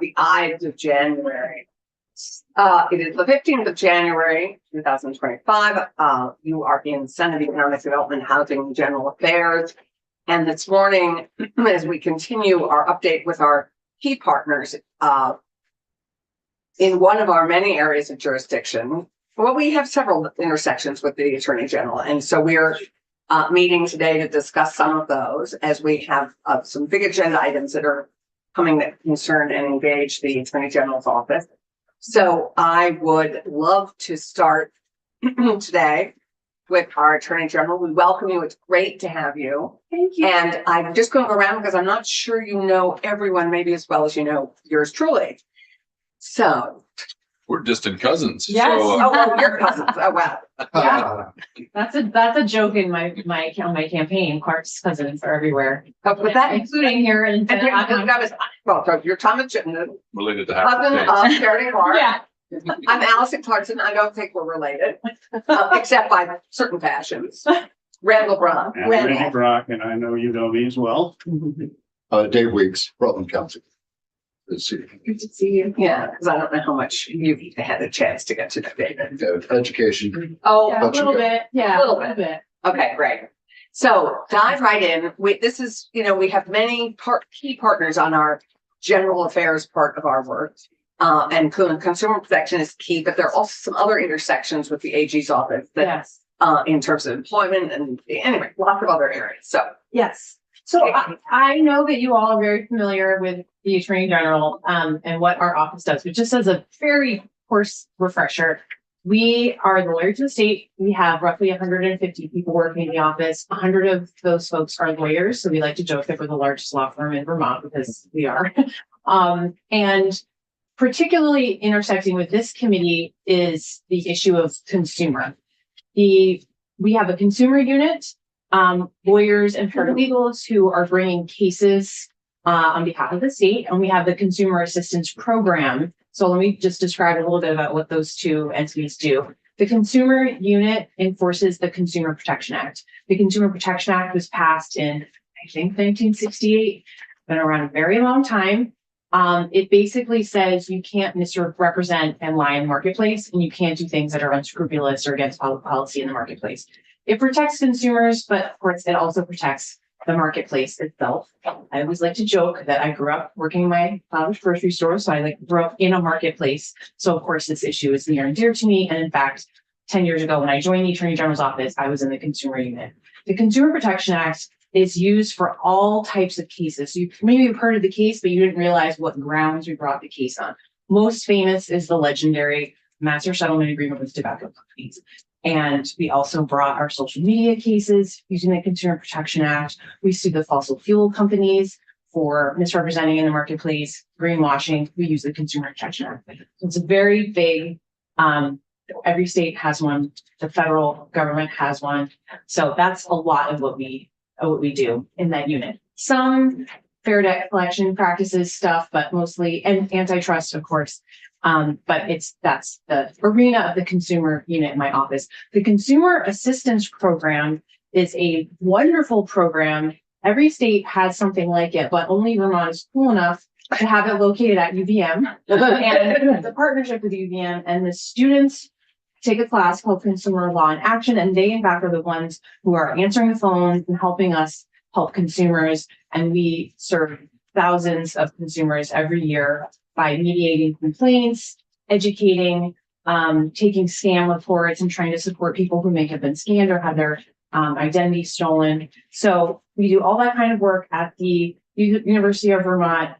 the Ides of January. It is the 15th of January, 2025. You are in Senate Economic Development, Housing, and General Affairs. And this morning, as we continue our update with our key partners in one of our many areas of jurisdiction, well, we have several intersections with the Attorney General. And so we're meeting today to discuss some of those as we have some big agenda items that are coming that concern and engage the Attorney General's office. So I would love to start today with our Attorney General. We welcome you. It's great to have you. Thank you. And I'm just going to go around because I'm not sure you know everyone maybe as well as you know yours truly. So we're distant cousins. Yes. oh, well, your cousins. Oh, wow. Yeah. That's a joke in my campaign. Clark's cousins are everywhere, But that including here in. and that was, well, so you're Thomas Chittenden, Related to cousin Howard of Charity Clark. Yeah. I'm Allison Clarkson. I don't think we're related, except by certain fashions. Randall Brock. And Randy Brock, and I know you know me as well. Dave Weeks, Rutland County. Let's see. Good to see you. Yeah, because I don't know how much you've had a chance to get to know David. Education. Oh, Yeah, a little bit. Yeah, A little bit. Okay, great. So dive right in. This is, we have many key partners on our general affairs part of our work. And consumer protection is key, but there are also some other intersections with the AG's office that, Yes. in terms of employment and anyway, lots of other areas. So Yes. So I know that you all are very familiar with the Attorney General and what our office does, but just as a very coarse refresher, we are the lawyers of the state. We have roughly 150 people working in the office. 100 of those folks are lawyers. So we like to joke that we're the largest law firm in Vermont because we are. And particularly intersecting with this committee is the issue of consumer. We have a consumer unit, lawyers and paralegals who are bringing cases on behalf of the state, and we have the Consumer Assistance Program. So let me just describe a little bit about what those two entities do. The consumer unit enforces the Consumer Protection Act. The Consumer Protection Act was passed in, I think, 1968. Been around a very long time. It basically says you can't misrepresent and lie in the marketplace, and you can't do things that are unscrupulous or against public policy in the marketplace. It protects consumers, but of course, it also protects the marketplace itself. I always like to joke that I grew up working in my father's grocery store, so I grew up in a marketplace. So of course, this issue is near and dear to me. And in fact, 10 years ago, when I joined the Attorney General's office, I was in the consumer unit. The Consumer Protection Act is used for all types of cases. So you maybe have heard of the case, but you didn't realize what grounds we brought the case on. Most famous is the legendary master settlement agreement with tobacco companies. And we also brought our social media cases using the Consumer Protection Act. We sued the fossil fuel companies for misrepresenting in the marketplace, greenwashing. We use the Consumer Protection Act. So it's a very big, every state has one. The federal government has one. So that's a lot of what we do in that unit. Some fair debt collection practices stuff, but mostly, and antitrust, of course. But that's the arena of the consumer unit in my office. The Consumer Assistance Program is a wonderful program. Every state has something like it, but only Vermont is cool enough to have it located at UVM. And the partnership with UVM, and the students take a class called Consumer Law in Action, and they in fact are the ones who are answering the phone and helping us help consumers. And we serve thousands of consumers every year by mediating complaints, educating, taking scam reports, and trying to support people who may have been scammed or had their identity stolen. So we do all that kind of work at the University of Vermont.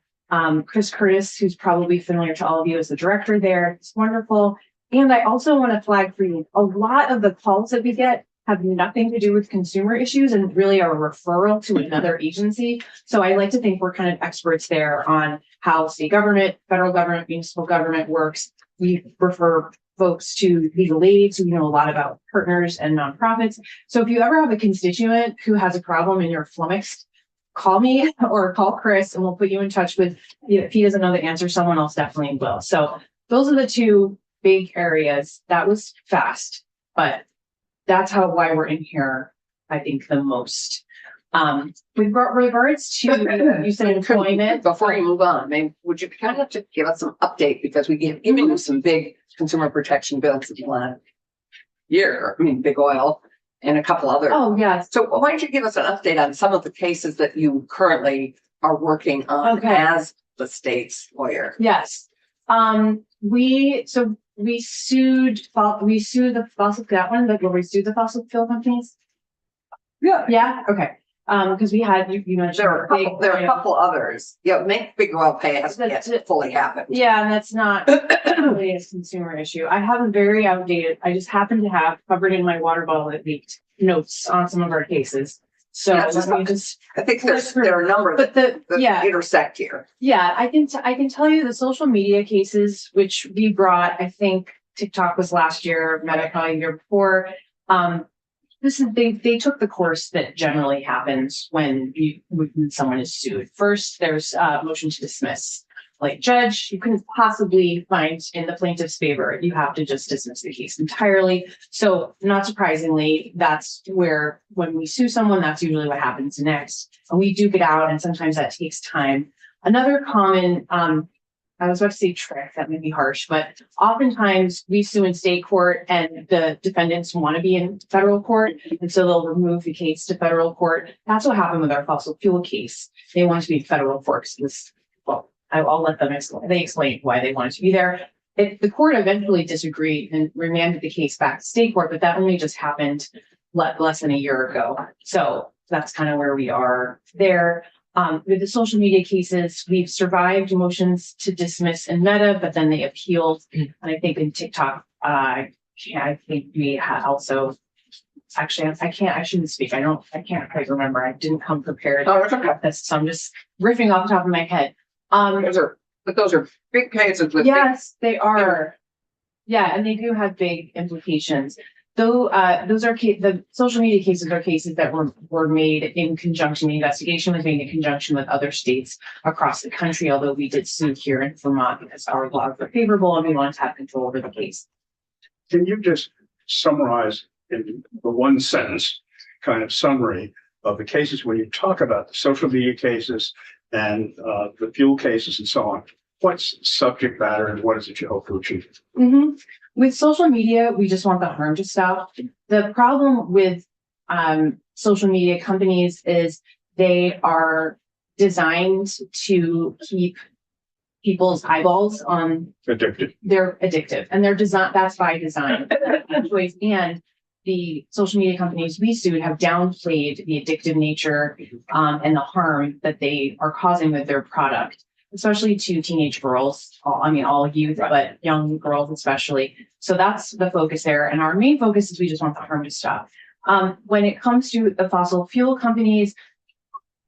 Chris Curtis, who's probably familiar to all of you, is the director there. It's wonderful. And I also want to flag for you, a lot of the calls that we get have nothing to do with consumer issues and really are a referral to another agency. So I like to think we're kind of experts there on how state government, federal government, municipal government works. We refer folks to legal aids who know a lot about partners and nonprofits. So if you ever have a constituent who has a problem and you're flummoxed, call me or call Chris and we'll put you in touch with, if he doesn't know the answer, someone else definitely will. So those are the two big areas. That was fast, but that's why we're in here, I think, the most. With regards to, you said employment. Before you move on, maybe, would you kind of just give us some update, because we give given you some big consumer protection bills in the last year, I mean, big oil and a couple other. Oh, yes. So why don't you give us an update on some of the cases that you currently are working on Okay. as the state's lawyer? Yes. We sued the fossil, that one, like where we sued the fossil fuel companies. Yeah. Yeah, okay. Because we had, you mentioned. There are a couple others. Yeah, make big oil pay hasn't yet fully happened. Yeah, and that's not really a consumer issue. I have a very outdated, I just happen to have covered in my water bottle that leaked notes on some of our cases. So Yeah, let me just, I think there are a number but that yeah, intersect here. yeah, I can tell you the social media cases, which we brought, I think TikTok was last year, Meta probably the year before. They took the course that generally happens when someone is sued. First, there's a motion to dismiss. Like, judge, you couldn't possibly find in the plaintiff's favor. You have to just dismiss the case entirely. So not surprisingly, that's where when we sue someone, that's usually what happens next. And we duke it out, and sometimes that takes time. Another common, I was about to say trick, that may be harsh, but oftentimes we sue in state court and the defendants want to be in federal court. And so they'll remove the case to federal court. That's what happened with our fossil fuel case. They wanted to be in federal court. Well, I'll let them explain. They explained why they wanted to be there. The court eventually disagreed and remanded the case back to state court, but that only just happened less than a year ago. So that's kind of where we are there. With the social media cases, we've survived motions to dismiss in Meta, but then they appealed. And I think in TikTok, I think we also, actually, I shouldn't speak. I can't quite remember. I didn't come prepared. Oh, it's okay. So I'm just riffing off the top of my head. Those are big cases with. Yes, they are. Yeah, and they do have big implications. Though those are the social media cases are cases that were made in conjunction. The investigation was made in conjunction with other states across the country, although we did sue here in Vermont because our laws were favorable and we wanted to have control over the case. Can you just summarize in the one sentence kind of summary of the cases when you talk about the social media cases and the fuel cases and so on? What's the subject matter and what is it you hope to achieve? Mm-hmm. With social media, we just want the harm to stop. The problem with social media companies is they are designed to keep people's eyeballs on. Addicted. They're addictive, and they're designed. That's by design. And the social media companies we sued have downplayed the addictive nature and the harm that they are causing with their product, especially to teenage girls. All youth, but young girls especially. So that's the focus there. And our main focus is we just want the harm to stop. When it comes to the fossil fuel companies,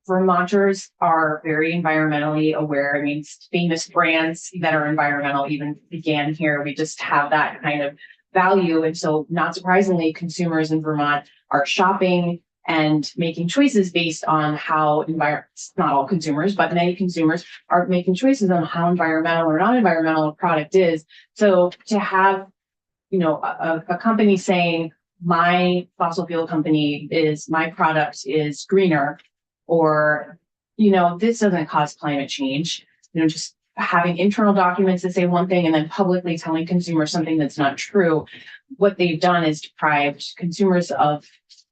Vermonters are very environmentally aware. I mean, famous brands that are environmental even began here. We just have that kind of value. And so not surprisingly, consumers in Vermont are shopping and making choices based on how not all consumers, but many consumers are making choices on how environmental or non-environmental a product is. So to have, a company saying my fossil fuel company my product is greener, or, this doesn't cause climate change, just having internal documents that say one thing and then publicly telling consumers something that's not true. What they've done is deprived consumers of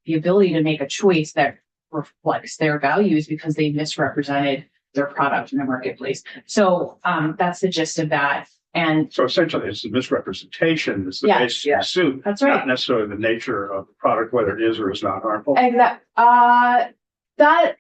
the ability to make a choice that reflects their values because they misrepresented their product in the marketplace. So that's the gist of that. And so essentially it's the misrepresentation that's the basis of the suit. That's right. Not necessarily the nature of the product, whether it is or is not harmful. And that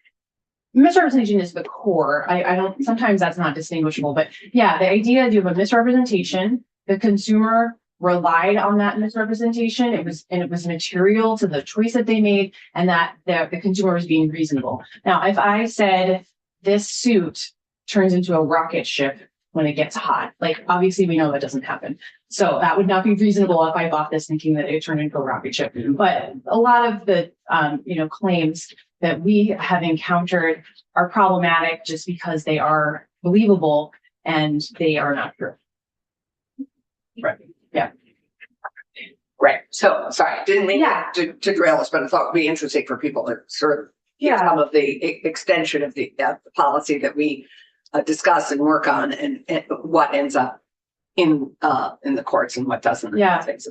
misrepresentation is the core. I don't, sometimes that's not distinguishable, but yeah, the idea is you have a misrepresentation, the consumer relied on that misrepresentation. It was material to the choice that they made, and that the consumer was being reasonable. Now, if I said this suit turns into a rocket ship when it gets hot, like obviously we know that doesn't happen. So that would not be reasonable if I bought this thinking that it turned into a rocket ship. But a lot of the claims that we have encountered are problematic just because they are believable and they are not true. Right. Yeah. Right. So sorry, didn't mean to derail us, but I thought it'd be interesting for people to sort of some of the extension of the policy that we discuss and work on, and what ends up in the courts and what doesn't. Yeah. Things.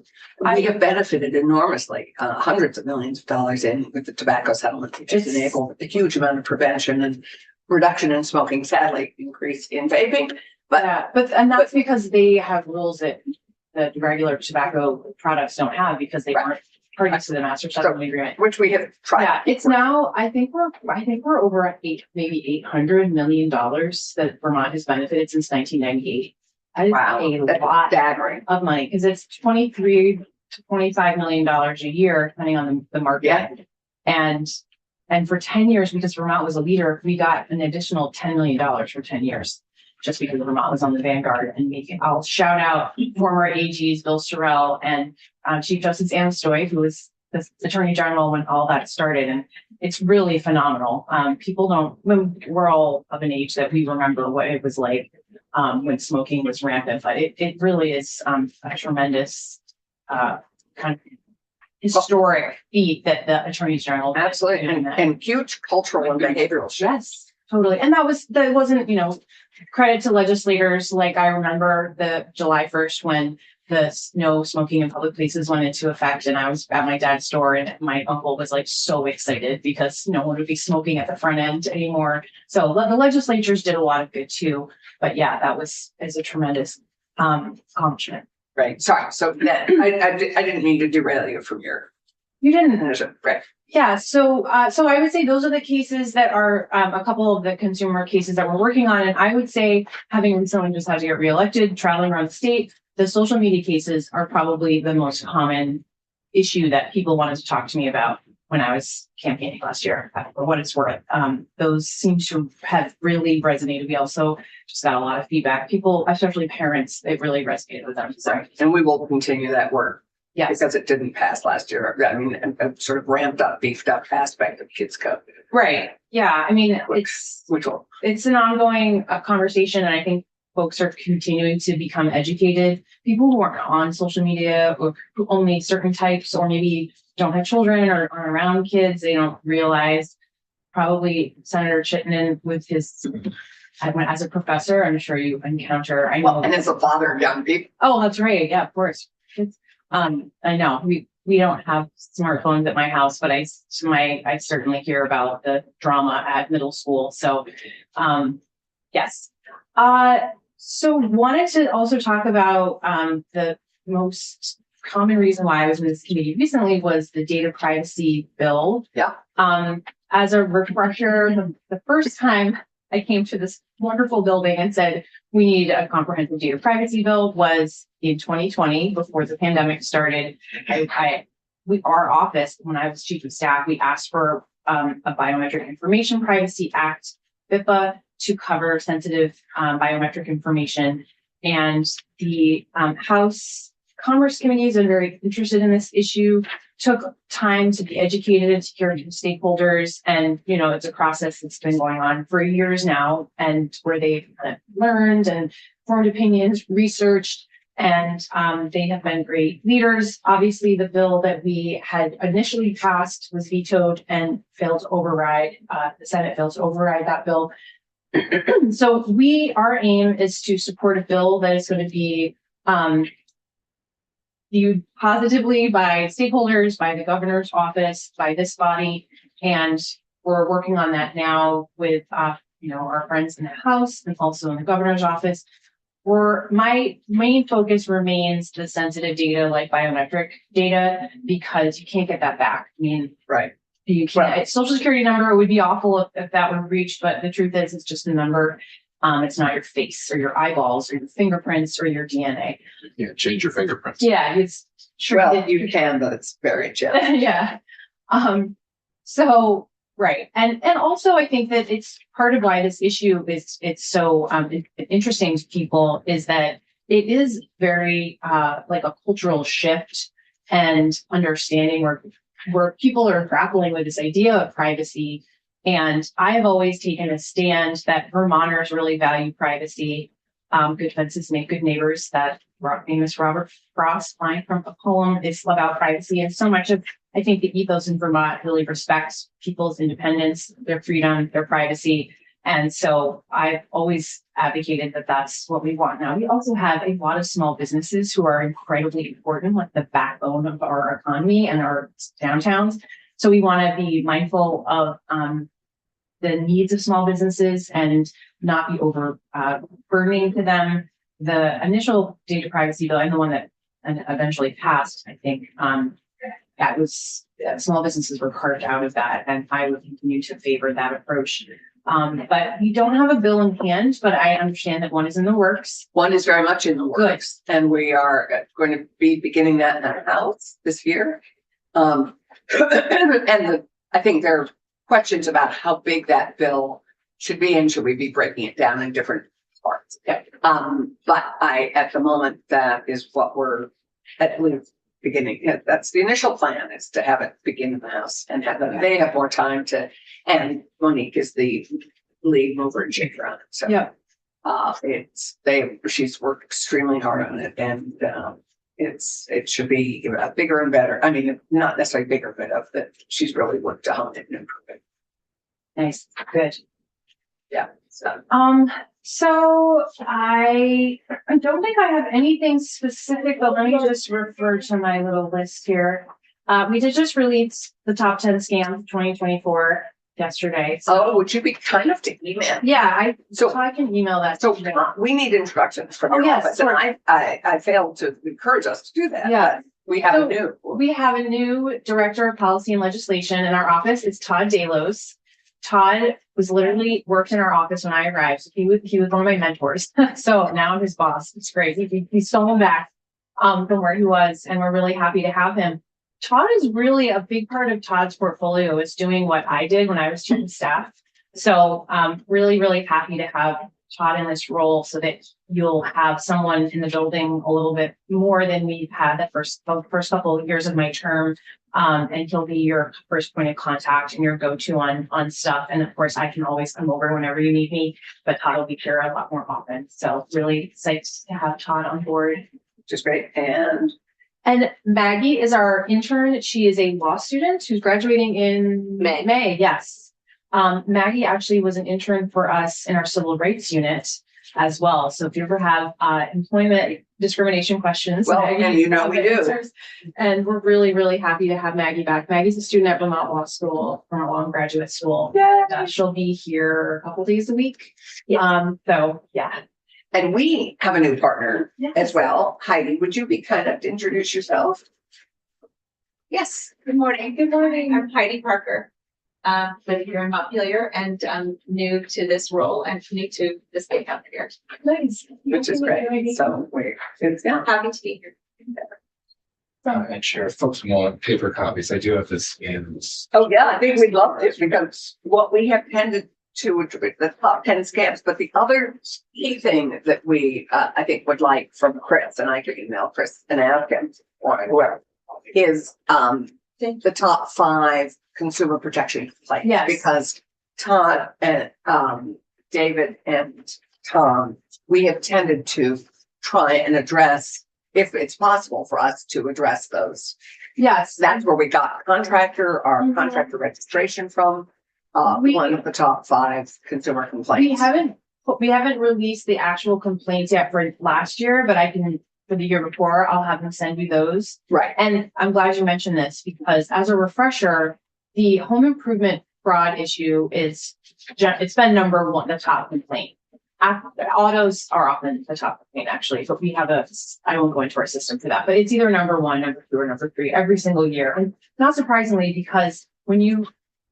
We have benefited enormously, hundreds of millions of dollars in with the tobacco settlement, which has enabled a huge amount of prevention and reduction in smoking. Sadly, increase in vaping, and that's because they have rules that regular tobacco products don't have because they aren't parties to the master settlement agreement. which we have tried. Yeah, it's now, I think we're over at maybe $800 million that Vermont has benefited since 1998. That is a That's lot staggering. of money because it's $23 to $25 million a year, depending on the market. Yeah. And for 10 years, because Vermont was a leader, we got an additional $10 million for 10 years, just because Vermont was on the vanguard. And I'll shout out former AGs, Bill Sorrell and Chief Justice Ann Stoy, who was the Attorney General when all that started. And it's really phenomenal. We're all of an age that we remember what it was like when smoking was rampant, but it really is a tremendous kind of historic feat that the Attorney General Absolutely, and huge cultural and behavioral shifts. Yes, totally. And that wasn't, credit to legislators. Like I remember the July 1st when the no smoking in public places went into effect, and I was at my dad's store and my uncle was like so excited because no one would be smoking at the front end anymore. So the legislatures did a lot of good too. But yeah, that was a tremendous accomplishment. Right. Sorry. So then I didn't mean to derail you from your. You didn't. Right. Yeah. So I would say those are the cases that are a couple of the consumer cases that we're working on. And I would say, having recently just had to get reelected, traveling around the state, the social media cases are probably the most common issue that people wanted to talk to me about when I was campaigning last year, for what it's worth. Those seem to have really resonated. We also just got a lot of feedback. People, especially parents, it really resonated with them. So, And we will continue that work. yeah, Because it didn't pass last year. I mean, a sort of ramped up, beefed up aspect of Kids Code. right. Yeah. I mean, it's an ongoing conversation. And I think folks are continuing to become educated. People who aren't on social media or who only certain types, or maybe don't have children or aren't around kids, they don't realize. Probably Senator Chittenden with his, as a professor, I'm sure you encounter. I know, and as a father of young people. Oh, that's right. Yeah, of course. I know we don't have smartphones at my house, but I certainly hear about the drama at middle school. So, yes. So wanted to also talk about the most common reason why I was in this committee recently was the data privacy bill. Yeah. As a refresher, the first time I came to this wonderful building and said, we need a comprehensive data privacy bill was in 2020, before the pandemic started. Our office, when I was chief of staff, we asked for a Biometric Information Privacy Act, BIPA, to cover sensitive biometric information. And the House Commerce Committee has been very interested in this issue, took time to be educated, to hear from stakeholders. And, it's a process that's been going on for years now, and where they've learned and formed opinions, researched, and they have been great leaders. Obviously, the bill that we had initially passed was vetoed and failed to override. The Senate failed to override that bill. So our aim is to support a bill that is going to be viewed positively by stakeholders, by the governor's office, by this body. And we're working on that now with, our friends in the House and also in the governor's office. My main focus remains the sensitive data, like biometric data, because you can't get that back. I mean, Right. You can't. Social security number would be awful if that were reached, but the truth is, it's just a number. It's not your face or your eyeballs or your fingerprints or your DNA. Yeah, change your fingerprints. Yeah, it's true. Well, you can, but it's very challenging. Yeah. So right, and also I think that it's part of why this issue is so interesting to people is that it is very like a cultural shift and understanding where people are grappling with this idea of privacy. And I have always taken a stand that Vermonters really value privacy. Good fences make good neighbors. That famous Robert Frost line from a poem is about privacy. And so much of, I think, the ethos in Vermont really respects people's independence, their freedom, their privacy. And so I've always advocated that that's what we want. Now, we also have a lot of small businesses who are incredibly important, like the backbone of our economy and our downtowns. So we want to be mindful of the needs of small businesses and not be burdening to them. The initial data privacy bill, and the one that eventually passed, I think, that was small businesses were carved out of that, and I would continue to favor that approach. But we don't have a bill in hand, but I understand that one is in the works. One is very much in the works, and we are going to be beginning that in our house this year. I think there are questions about how big that bill should be, and should we be breaking it down in different parts. Yeah. But at the moment, that is what we're at least beginning. That's the initial plan, is to have it begin in the house and they have more time to, and Monique is the lead mover and shaker on it. So Yeah. She's worked extremely hard on it, and it should be bigger and better. I mean, not necessarily bigger, but she's really worked to hone it and improve it. Nice. Good. Yeah. So So I don't think I have anything specific, but let me just refer to my little list here. We did just release the top 10 scams of 2024 yesterday. So would you be kind of to email? yeah, So I can email that. So to you. we need instructions from Oh, your yes, office, sure. and I failed to encourage us to do that. Yeah. But we have So a new. We have a new director of policy and legislation in our office. It's Todd Delos. Todd was literally worked in our office when I arrived. So he was one of my mentors. So now I'm his boss. It's great. He stole him back from where he was, and we're really happy to have him. Todd is really a big part of Todd's portfolio, is doing what I did when I was chief of staff. So really, really happy to have Todd in this role, so that you'll have someone in the building a little bit more than we've had the first couple of years of my term. And he'll be your first point of contact and your go-to on stuff. And of course, I can always come over whenever you need me, but Todd will be here a lot more often. So really excited to have Todd on board. Which is great. And Maggie is our intern. She is a law student who's graduating in May. Yes. Maggie actually was an intern for us in our civil rights unit as well. So if you ever have employment discrimination questions, Well, Maggie and you know we do. answers. And we're really, really happy to have Maggie back. Maggie's a student at Vermont Law School, Vermont Law Graduate School. Yeah. She'll be here a couple days a week. So yeah. And we have a new partner Yes. as well. Heidi, would you be kind enough to introduce yourself? Yes, good morning. Good morning. I'm Heidi Parker. Living here in Montpelier, and I'm new to this role and new to the state out here. Nice. Which is great. So yeah. Happy to be here. And share if folks want paper copies. I do have this in. Oh, yeah, I think we'd love it, because what we have tended to the top 10 scams, but the other key thing that we, I think, would like from Chris, and I could email Chris and ask him, or whoever, is the top 5 consumer protection complaints. Yes. Because Todd and David and Tom, we have tended to try and address, if it's possible for us to address those. Yes. That's where we got our Mhm. contractor registration from. We- One of the top 5 consumer complaints. We haven't released the actual complaints yet for last year, but I can, for the year before, I'll have them send you those. Right. And I'm glad you mentioned this, because as a refresher, the home improvement fraud issue it's been number 1, the top complaint. Autos are often the top complaint, actually, but we have I won't go into our system for that, but it's either number 1, number 2, or number 3 every single year. And not surprisingly, because when you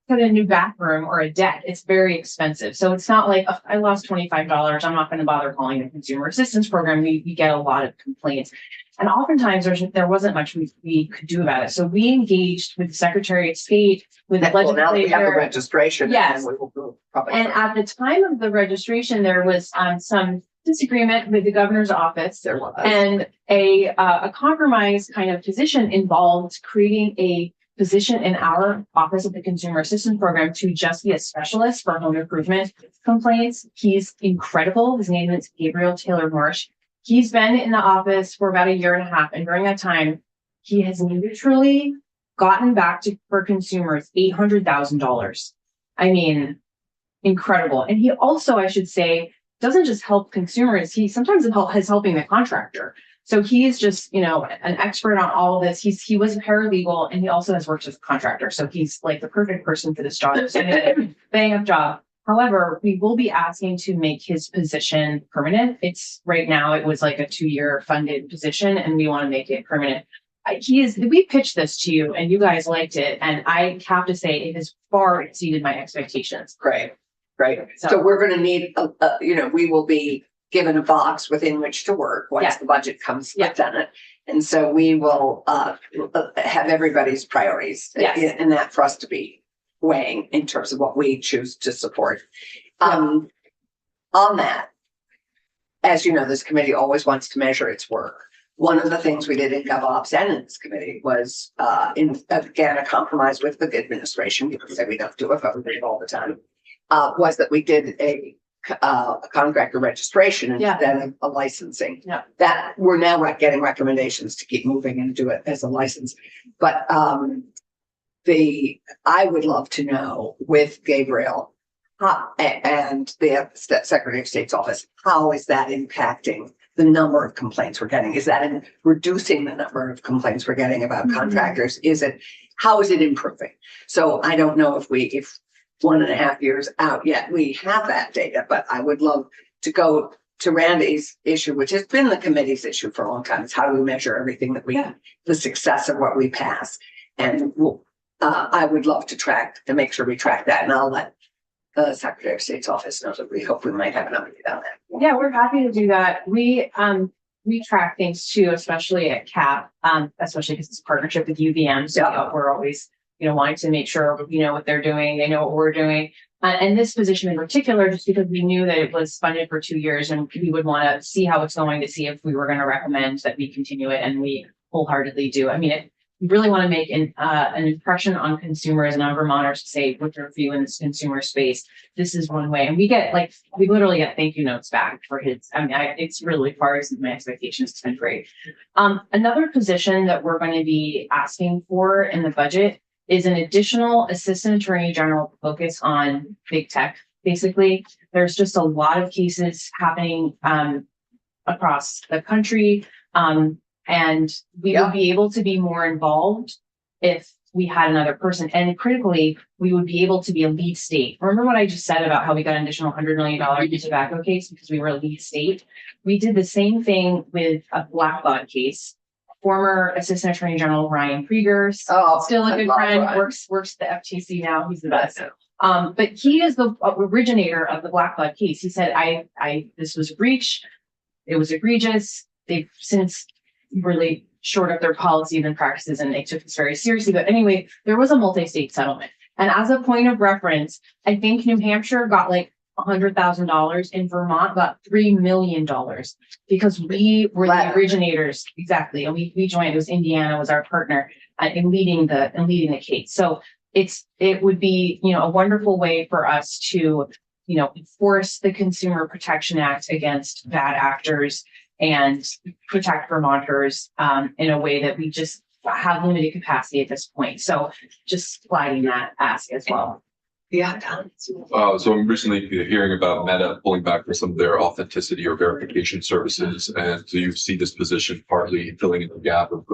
put in a new bathroom or a deck, it's very expensive. So it's not like, I lost $25. I'm not going to bother calling the consumer assistance program. We get a lot of complaints. And oftentimes there wasn't much we could do about it. So we engaged with the Secretary of State, with the Well, now that we have the legislature. registration. Yes. And we will probably. And at the time of the registration, there was some disagreement with the governor's office, There was. and a compromise kind of position involved creating a position in our Office of the Consumer Assistance Program to just be a specialist for home improvement complaints. He's incredible. His name is Gabriel Taylor Marsh. He's been in the office for about a year and a half, and during that time, he has literally gotten back to for consumers $800,000. I mean, incredible. And he also, I should say, doesn't just help consumers. He sometimes is helping the contractor. So he's just, an expert on all of this. He was a paralegal, and he also has worked as a contractor. So he's like the perfect person for this job. It's a bang up job. However, we will be asking to make his position permanent. It's right now, it was like a 2-year funded position, and we want to make it permanent. We pitched this to you and you guys liked it. And I have to say it has far exceeded my expectations. Great. So we're going to need, we will be given a box within which to work once Yeah. the budget comes Yeah. within it. And so we will have everybody's priorities Yes. in that for us to be weighing in terms of what we choose to support. On that, as you know, this committee always wants to measure its work. One of the things we did in GovOps and in this committee was, again, a compromise with the administration, because we don't do it, but we do it all the time, was that we did a contractor registration Yeah. instead of a licensing. Yeah. That we're now getting recommendations to keep moving and do it as a license. But I would love to know with Gabriel and the Secretary of State's office, how is that impacting the number of complaints we're getting? Is that in reducing the number of complaints we're getting about contractors? How is it improving? So I don't know if 1.5 years out yet, we have that data, but I would love to go to Randy's issue, which has been the committee's issue for a long time. Is how do we measure everything that the success of what we pass? And I would love to make sure we track that. And I'll let the Secretary of State's office know that we hope we might have an update on that. Yeah, we're happy to do that. We track things too, especially at CAP, especially because it's a partnership with UVM. So we're always, wanting to make sure, what they're doing, they know what we're doing. And this position in particular, just because we knew that it was funded for 2 years and we would want to see how it's going to see if we were going to recommend that we continue it, and we wholeheartedly do. I mean, we really want to make an impression on consumers and on Vermonters to say, with your view in this consumer space, this is one way. And we literally get thank you notes back for his, it's really far exceeded my expectations. It's been great. Another position that we're going to be asking for in the budget is an additional assistant attorney general focus on big tech. Basically, there's just a lot of cases happening across the country. And we would be able to be more involved if we had another person. And critically, we would be able to be a lead state. Remember what I just said about how we got an additional $100 million in the tobacco case because we were a lead state? We did the same thing with a Blackbaud case. Former Assistant Attorney General Ryan Krieger, still a good friend, works at the FTC now. He's the best. But he is the originator of the Blackbaud case. He said, this was a breach. It was egregious. They've since really shored up their policies and practices, and they took this very seriously. But anyway, there was a multi-state settlement. And as a point of reference, I think New Hampshire got like $100,000, in Vermont got $3 million because we were the originators. Exactly. And we joined, it was Indiana was our partner in leading the case. So it would be, a wonderful way for us to, enforce the Consumer Protection Act against bad actors and protect Vermonters in a way that we just have limited capacity at this point. So just flagging that ask as well. Yeah. So I'm recently hearing about Meta pulling back for some of their authenticity or verification services. And do you see this position partly filling in the gap of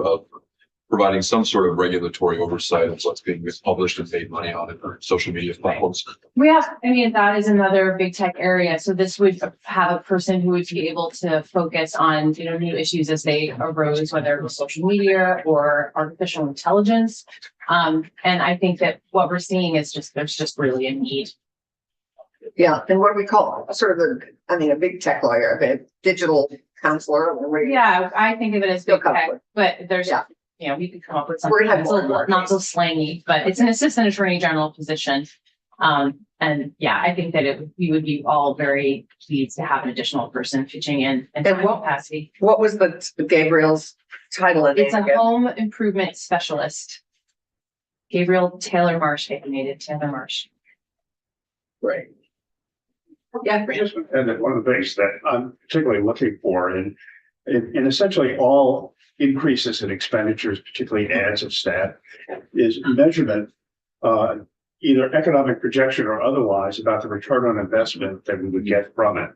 providing some sort of regulatory oversight of what's being published and made money on it or social media platforms? That is another big tech area. So this would have a person who would be able to focus on, new issues as they arose, whether it was social media or artificial intelligence. And I think that what we're seeing is there's just really a need. Yeah. And what do we call it? Sort of a big tech lawyer, a digital counselor. Yeah, I think of it as big tech, counselor. But there's, we could come up with We're something gonna have that's more not so slangy, but it's an assistant attorney general position. And I think that we would be all very pleased to have an additional person pitching in and capacity. What was the Gabriel's title? It's a home improvement specialist. Gabriel Taylor Marsh, hyphenated Taylor Marsh. Great. Yeah. And then one of the things that I'm particularly looking for in in essentially all increases in expenditures, particularly ads of staff, is measurement, either economic projection or otherwise, about the return on investment that we would get from it.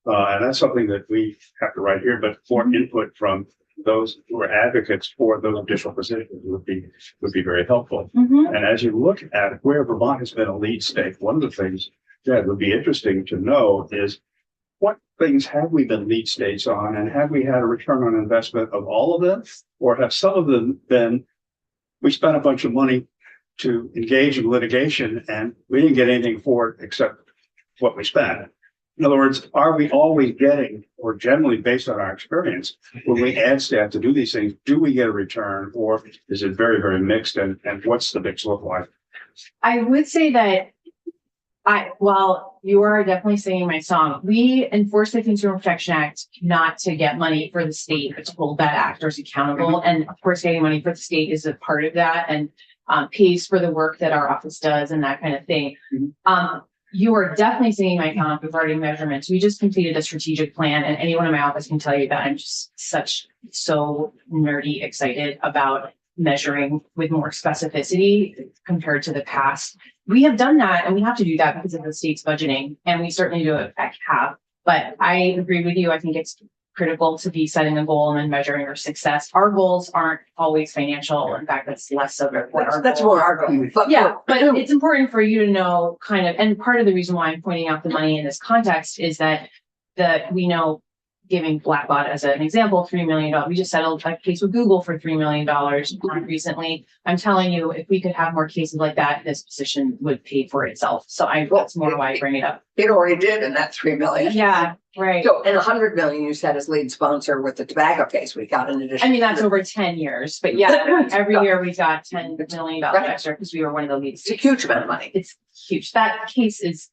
And that's something that we have to write here, but more input from those who are advocates for those additional positions would be very helpful. Mhm. And as you look at where Vermont has been a lead state, one of the things that would be interesting to know is what things have we been lead states on, and have we had a return on investment of all of them? Or have some of them been, we spent a bunch of money to engage in litigation and we didn't get anything for it except what we spent? In other words, are we always getting, or generally based on our experience, when we add staff to do these things, do we get a return, or is it very, very mixed, and what's the mix look like? I would say that while you are definitely singing my song, we enforce the Consumer Protection Act not to get money for the state, but to hold bad actors accountable. And of course, getting money for the state is a part of that, and pays for the work that our office does and that kind of thing. You are definitely singing my song regarding measurements. We just completed a strategic plan, and anyone in my office can tell you that I'm just so nerdy excited about measuring with more specificity compared to the past. We have done that, and we have to do that because of the state's budgeting, and we certainly do it at CAP. But I agree with you. I think it's critical to be setting a goal and then measuring our success. Our goals aren't always financial. In fact, that's less of it. That's more our goal. But Yeah, but it's important for you to know kind of, and part of the reason why I'm pointing out the money in this context is that we know, giving Blackbot as an example, $3 million. We just settled a case with Google for $3 million recently. I'm telling you, if we could have more cases like that, this position would pay for itself. So that's more why I bring it up. it already did in that 3 million. Yeah, right. So, and 100 million you said as lead sponsor with the tobacco case, we got an addition. I mean, that's over 10 years, but yeah, every year we got $10 million extra because we were one of the leads. It's a huge amount of money. It's huge. That case is,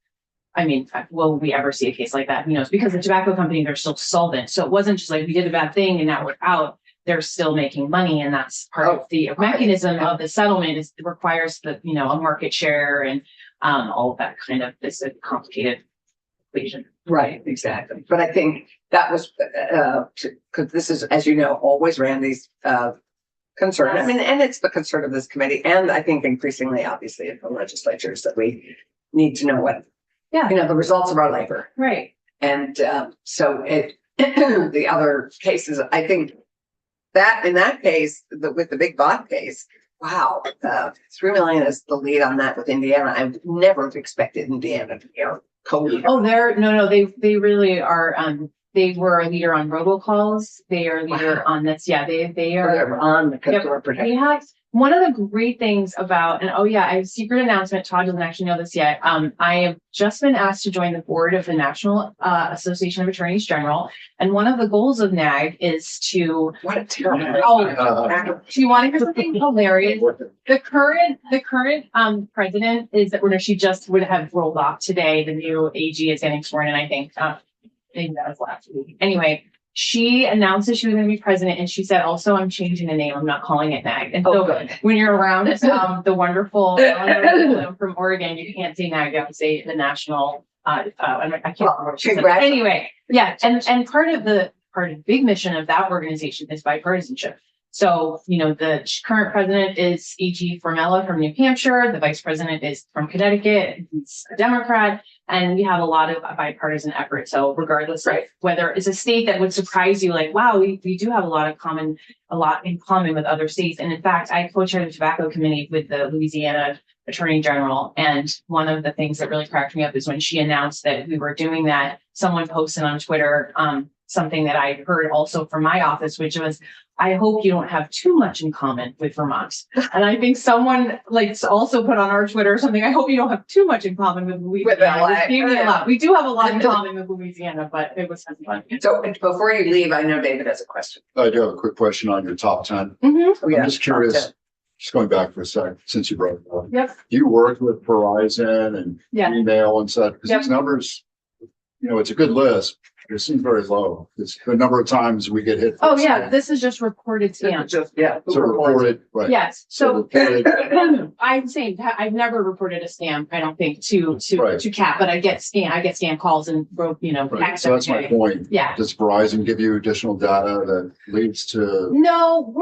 I mean, will we ever see a case like that? Who knows? Because the tobacco company, they're still solvent. So it wasn't just like we did a bad thing and now we're out. They're still making money. And that's part of the mechanism of the settlement is it requires a market share and all of that kind of, this complicated equation. Right, exactly. But I think that was, because this is, as you know, always Randy's concern. I mean, and it's the concern of this committee. And I think increasingly, obviously, in the legislatures that we need to know what, the results of our labor. Right. And so the other cases, I think that in that case, with the big bot case, wow, 3 million is the lead on that with Indiana. I would never have expected Indiana to be our co-leader. Oh, they really are. They were a leader on robocalls. They are a leader on this. Yeah, they are They're on the consumer protection. They have one of the great things about, and I have a secret announcement. Todd doesn't actually know this yet. I have just been asked to join the board of the National Association of Attorneys General, and one of the goals of NAG is to. What a terrible. Do you want to hear something hilarious? The current president is that she just would have rolled off today. The new AG is getting sworn in, I think. Maybe that was last week. Anyway, she announced that she was going to be president, and she said, also, I'm changing the name. I'm not calling it NAG. And so when you're around the wonderful from Oregon, you can't say NAG, you have to say the national, I can't remember what she said. Anyway, yeah. And part of the big mission of that organization is bipartisanship. So, the current president is A.G. Formella from New Hampshire. The vice president is from Connecticut. He's a Democrat. And we have a lot of bipartisan effort. So regardless of whether it's a state that would surprise you, like, wow, we do have a lot in common with other states. And in fact, I co-chaired the tobacco committee with the Louisiana Attorney General. And one of the things that really cracked me up is when she announced that we were doing that, someone posted on Twitter something that I heard also from my office, which was, I hope you don't have too much in common with Vermont. And I think someone also put on our Twitter something, I hope you don't have too much in common with Louisiana. We do have a lot in common with Louisiana, but it was fun. So before you leave, I know David has a question. I do have a quick question on your top 10. Mm-hmm. I'm just curious, just going back for a second, since you brought it up. Yep. You work with Verizon and email and such, because these numbers, it's a good list. It seems very low. It's the number of times we get hit. Oh, yeah, this is just reported scam. Just, yeah. So reported, right. Yes, so reported, I'm saying that I've never reported a scam, I don't think, to Right. CAP, but I get scam calls and broke, right. texts So that's every my day. point. Yeah. Does Verizon give you additional data that leads to, No,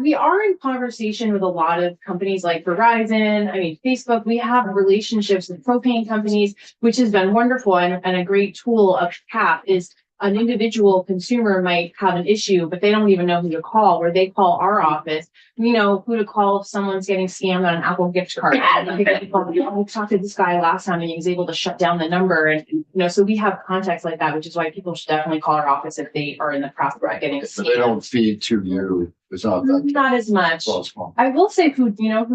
we are in conversation with a lot of companies like Verizon, Facebook, we have relationships with propane companies, which has been wonderful and a great tool of CAP is an individual consumer might have an issue, but they don't even know who to call, where they call our office. We know who to call if someone's getting scammed on an Apple gift card. We talked to this guy last time and he was able to shut down the number and, so we have contacts like that, which is why people should definitely call our office if they are in the process of getting but they scammed. don't feed to you? It's not that. Not as much. Well, small. I will say who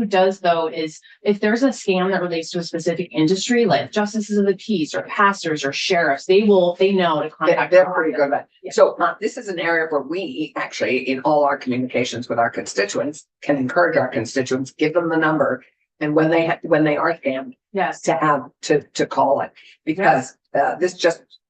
does though is if there's a scam that relates to a specific industry, like justices of the peace or pastors or sheriffs, they know to contact. They're pretty good at Yeah. it. So this is an area where we actually, in all our communications with our constituents, can encourage our constituents, give them the number. And when they are scammed, Yes. to call it, because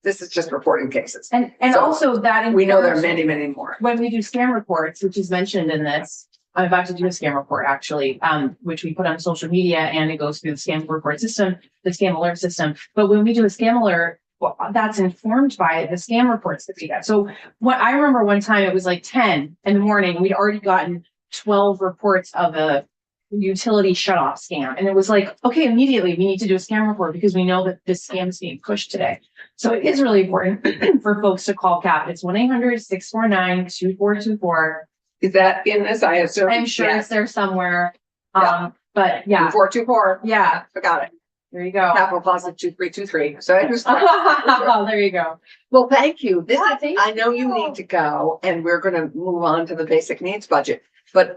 this is just reporting cases. And So, also that. We know there are encourages- many, many more. When we do scam reports, which is mentioned in this, I'm about to do a scam report actually, which we put on social media and it goes through the scam report system, the scam alert system. But when we do a scam alert, well, that's informed by the scam reports that we get. So what I remember one time it was like 10 in the morning, we'd already gotten 12 reports of a utility shutoff scam. And it was like, okay, immediately we need to do a scam report because we know that this scam is being pushed today. So it is really important for folks to call CAP. It's 1-800-649-2424. Is that in this? I assume. I'm sure it's there somewhere. Yeah. But yeah, 424. yeah, I got it. there you go. Capital positive 2323. So I just. There you go. Well, thank you. Yeah, thank I know you need to go and we're going to move on to the basic needs budget. But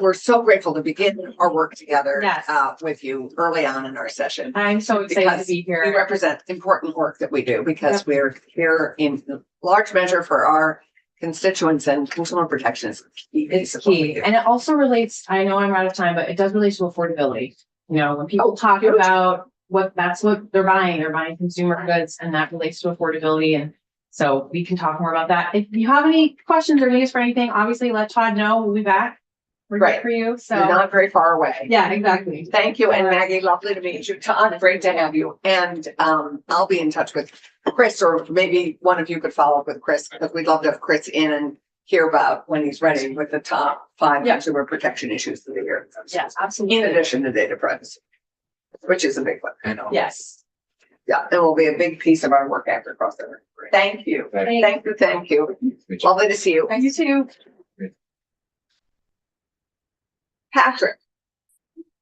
we're so grateful to begin our work together Yes. with you early on in our session. I'm so excited to Because be We here. represent important work that we do because we're here in large measure for our constituents, and consumer protection is key. It's It's what we key. do. And it also relates, I know I'm out of time, but it does relate to affordability. When people Oh, talk huge. about what they're buying consumer goods and that relates to affordability. And so we can talk more about that. If you have any questions or needs for anything, obviously let Todd know. We'll be back. We're here Right. for you. So You're not very far away. yeah, exactly. Thank you, and Maggie, lovely to meet you. Todd, great to have you. And I'll be in touch with Chris, or maybe one of you could follow up with Chris, because we'd love to have Chris in and hear about when he's ready with the top 5 Yeah. consumer protection issues of the year. Yes, In absolutely. addition to data privacy, which is a big one. I know. Yes. Yeah, it will be a big piece of our work after across the. Thank you. Thank you. Thank you. Lovely to see you. You too. Patrick,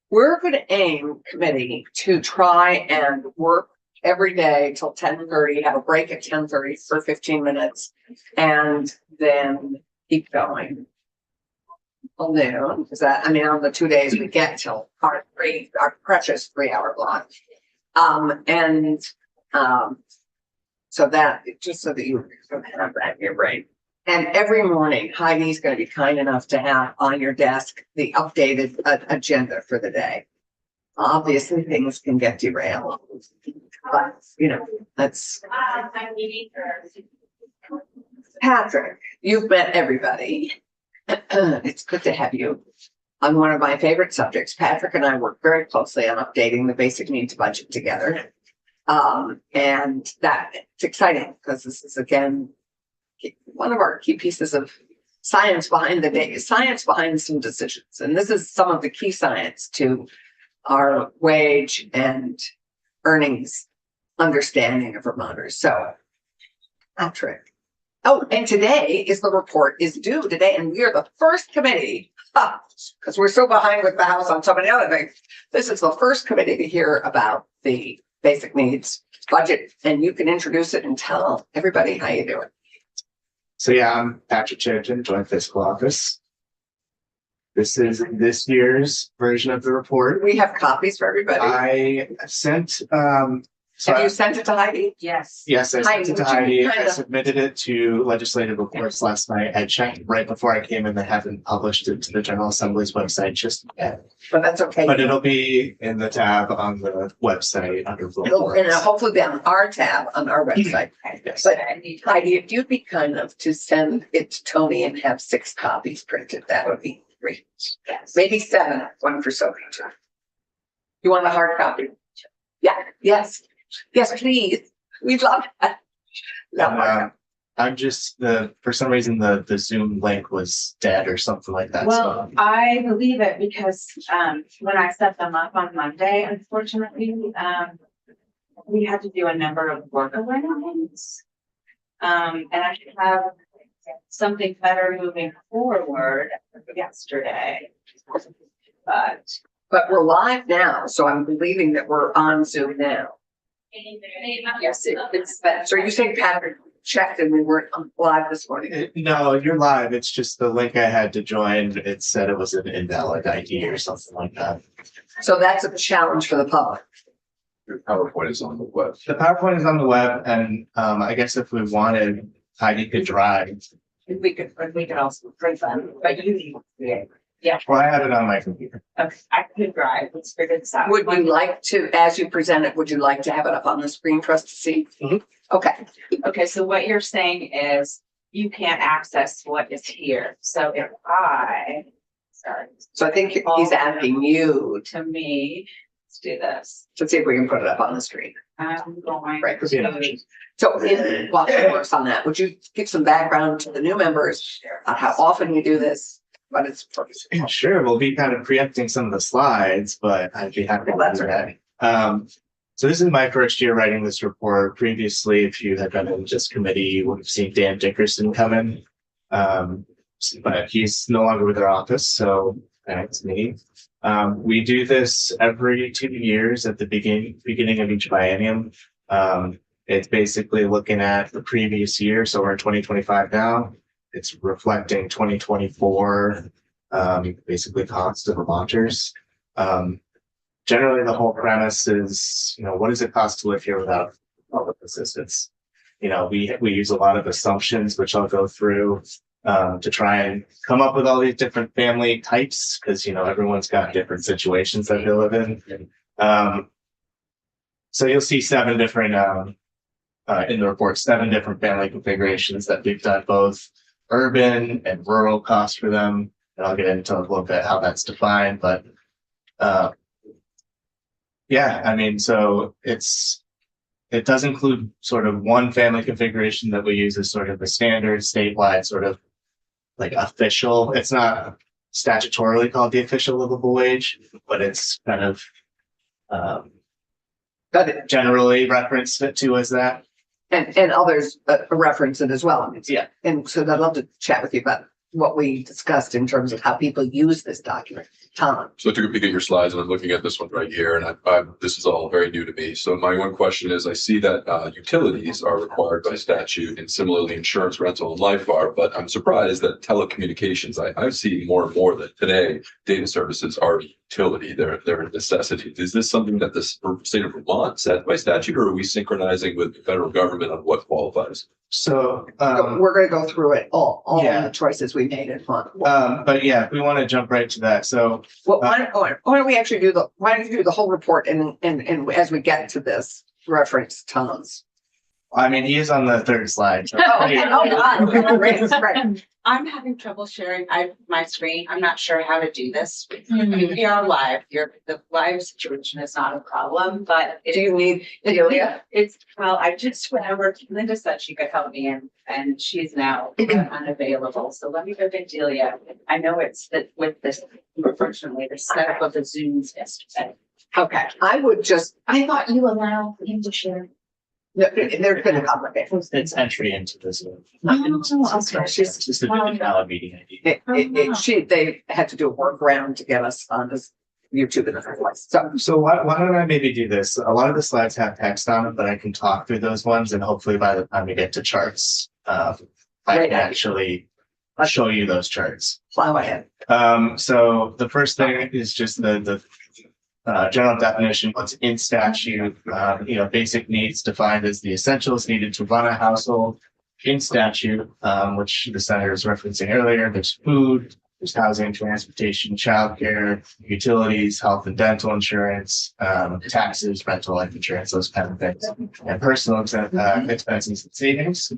we're going to aim committee to try and work every day till 10:30, have a break at 10:30 for 15 minutes, and then keep going. Till noon, is that, on the 2 days we get till our precious 3-hour block. So that, just so that you have that in your brain. And every morning, Heidi's going to be kind enough to have on your desk the updated agenda for the day. Obviously, things can get derailed, but that's Patrick. You've met everybody. It's good to have you on one of my favorite subjects. Patrick and I work very closely on updating the basic needs budget together. And that it's exciting because this is again one of our key pieces of science behind the day, science behind some decisions. And this is some of the key science to our wage and earnings understanding of Vermonters. So, Patrick. Oh, and today is the report is due today, and we are the first committee, because we're so behind with the House on so many other things. This is the first committee to hear about the basic needs budget, and you can introduce it and tell everybody how you do it. So yeah, I'm Patrick Cherriton, Joint Fiscal Office. This is this year's version of the report. We have copies for everybody. I sent So Have you sent it to Heidi? Yes. yes, I sent it to Heidi, would you Heidi. I kinda- submitted it to legislative reports last night. I checked right before I came in. They haven't published it to the General Assembly's website just yet. But that's okay. But it'll be in the tab on the website under And reports. hopefully be on our tab on our website. Yes. But Heidi, if you'd be kind enough to send it to Tony and have 6 copies printed, that would be great. Yes. Maybe 7, one for Sophie too. You want a hard copy? Yeah, yes, yes, please. We'd love that. No, I'm just for some reason the Zoom link was dead or something like that. Well, I believe it because when I set them up on Monday, unfortunately, we had to do a number of workarounds. And I should have something better moving forward yesterday. but we're live now, so I'm believing that we're on Zoom now. Yes, it's better. So you say Patrick checked and we weren't live this morning? No, you're live. It's just the link I had to join. It said it was an invalid ID or something like that. So that's a challenge for the public. Your PowerPoint is on the web. The PowerPoint is on the web, and I guess if we wanted, Heidi could drive. We could also print them, but you need to create. Well, I have it on my computer. Okay, I could drive. Let's figure this out. Would you like to, as you present it, would you like to have it up on the screen for us to see? Mhm. Okay, Okay, so what you're saying is you can't access what is here. So if so I think he's asking you to me, let's do this. to see if we can put it up on the screen. I'm going. Right. Could be an option. So while he works on that, would you give some background to the new members on how often you do this? But it's Yeah, sure, we'll be kind of preempting some of the slides, but I'd be happy Well, to that's do that. So this is my first year writing this report. Previously, if you had been in this committee, you would have seen Dan Dickerson come in. But he's no longer with our office, so it's me. We do this every 2 years at the beginning of each biennium. It's basically looking at the previous year, so we're in 2025 now. It's reflecting 2024, basically cost of Vermonters. Generally, the whole premise is, what does it cost to live here without public assistance? We use a lot of assumptions, which I'll go through to try and come up with all these different family types, because, everyone's got different situations that they live in. So you'll see 7 different, in the report, 7 different family configurations that we've done, both urban and rural costs for them. And I'll get into a little bit how that's defined, but so it does include sort of one family configuration that we use as sort of the standard statewide sort of like official. It's not statutorily called the official livable wage, but it's kind of but generally referenced it to as that. and others reference it as well. Yeah. And so I'd love to chat with you about what we discussed in terms of how people use this document. Tom. So I took a peek at your slides and I'm looking at this one right here, and this is all very new to me. So my one question is, I see that utilities are required by statute, and similarly insurance, rental, and life are, but I'm surprised that telecommunications, I see more and more that today data services are utility, they're a necessity. Is this something that the state of Vermont set by statute, or are we synchronizing with the federal government on what qualifies? So We're going to go through it all Yeah. the choices we made in one. but yeah, if we want to jump right to that. So Well, why don't we actually do the whole report and as we get to this, reference Tom's. I mean, he is on the 3rd slide. So Right. I'm having trouble sharing my screen. I'm not sure how to do this. I mean, we are live. The live situation is not a problem, but Do you need Delia? I just went over, Linda said she could help me and she's now unavailable. So let me go get Delia. I know it's that with this, unfortunately, the setup of the Zooms yesterday. Okay, I would just, I thought you allowed him to share. there's been a complication. it's entry into this. She's It's just a valid meeting ID. they had to do a workaround to get us on this YouTube in the first place. So, So why don't I maybe do this? A lot of the slides have text on them, but I can talk through those ones, and hopefully by the time we get to charts, I Great can idea. actually show you those charts. plow ahead. So the first thing is just the general definition, what's in statute, basic needs defined as the essentials needed to run a household in statute, which the senator was referencing earlier. There's food, there's housing, transportation, childcare, utilities, health and dental insurance, taxes, rental life insurance, those kind of things, and personal expenses and savings.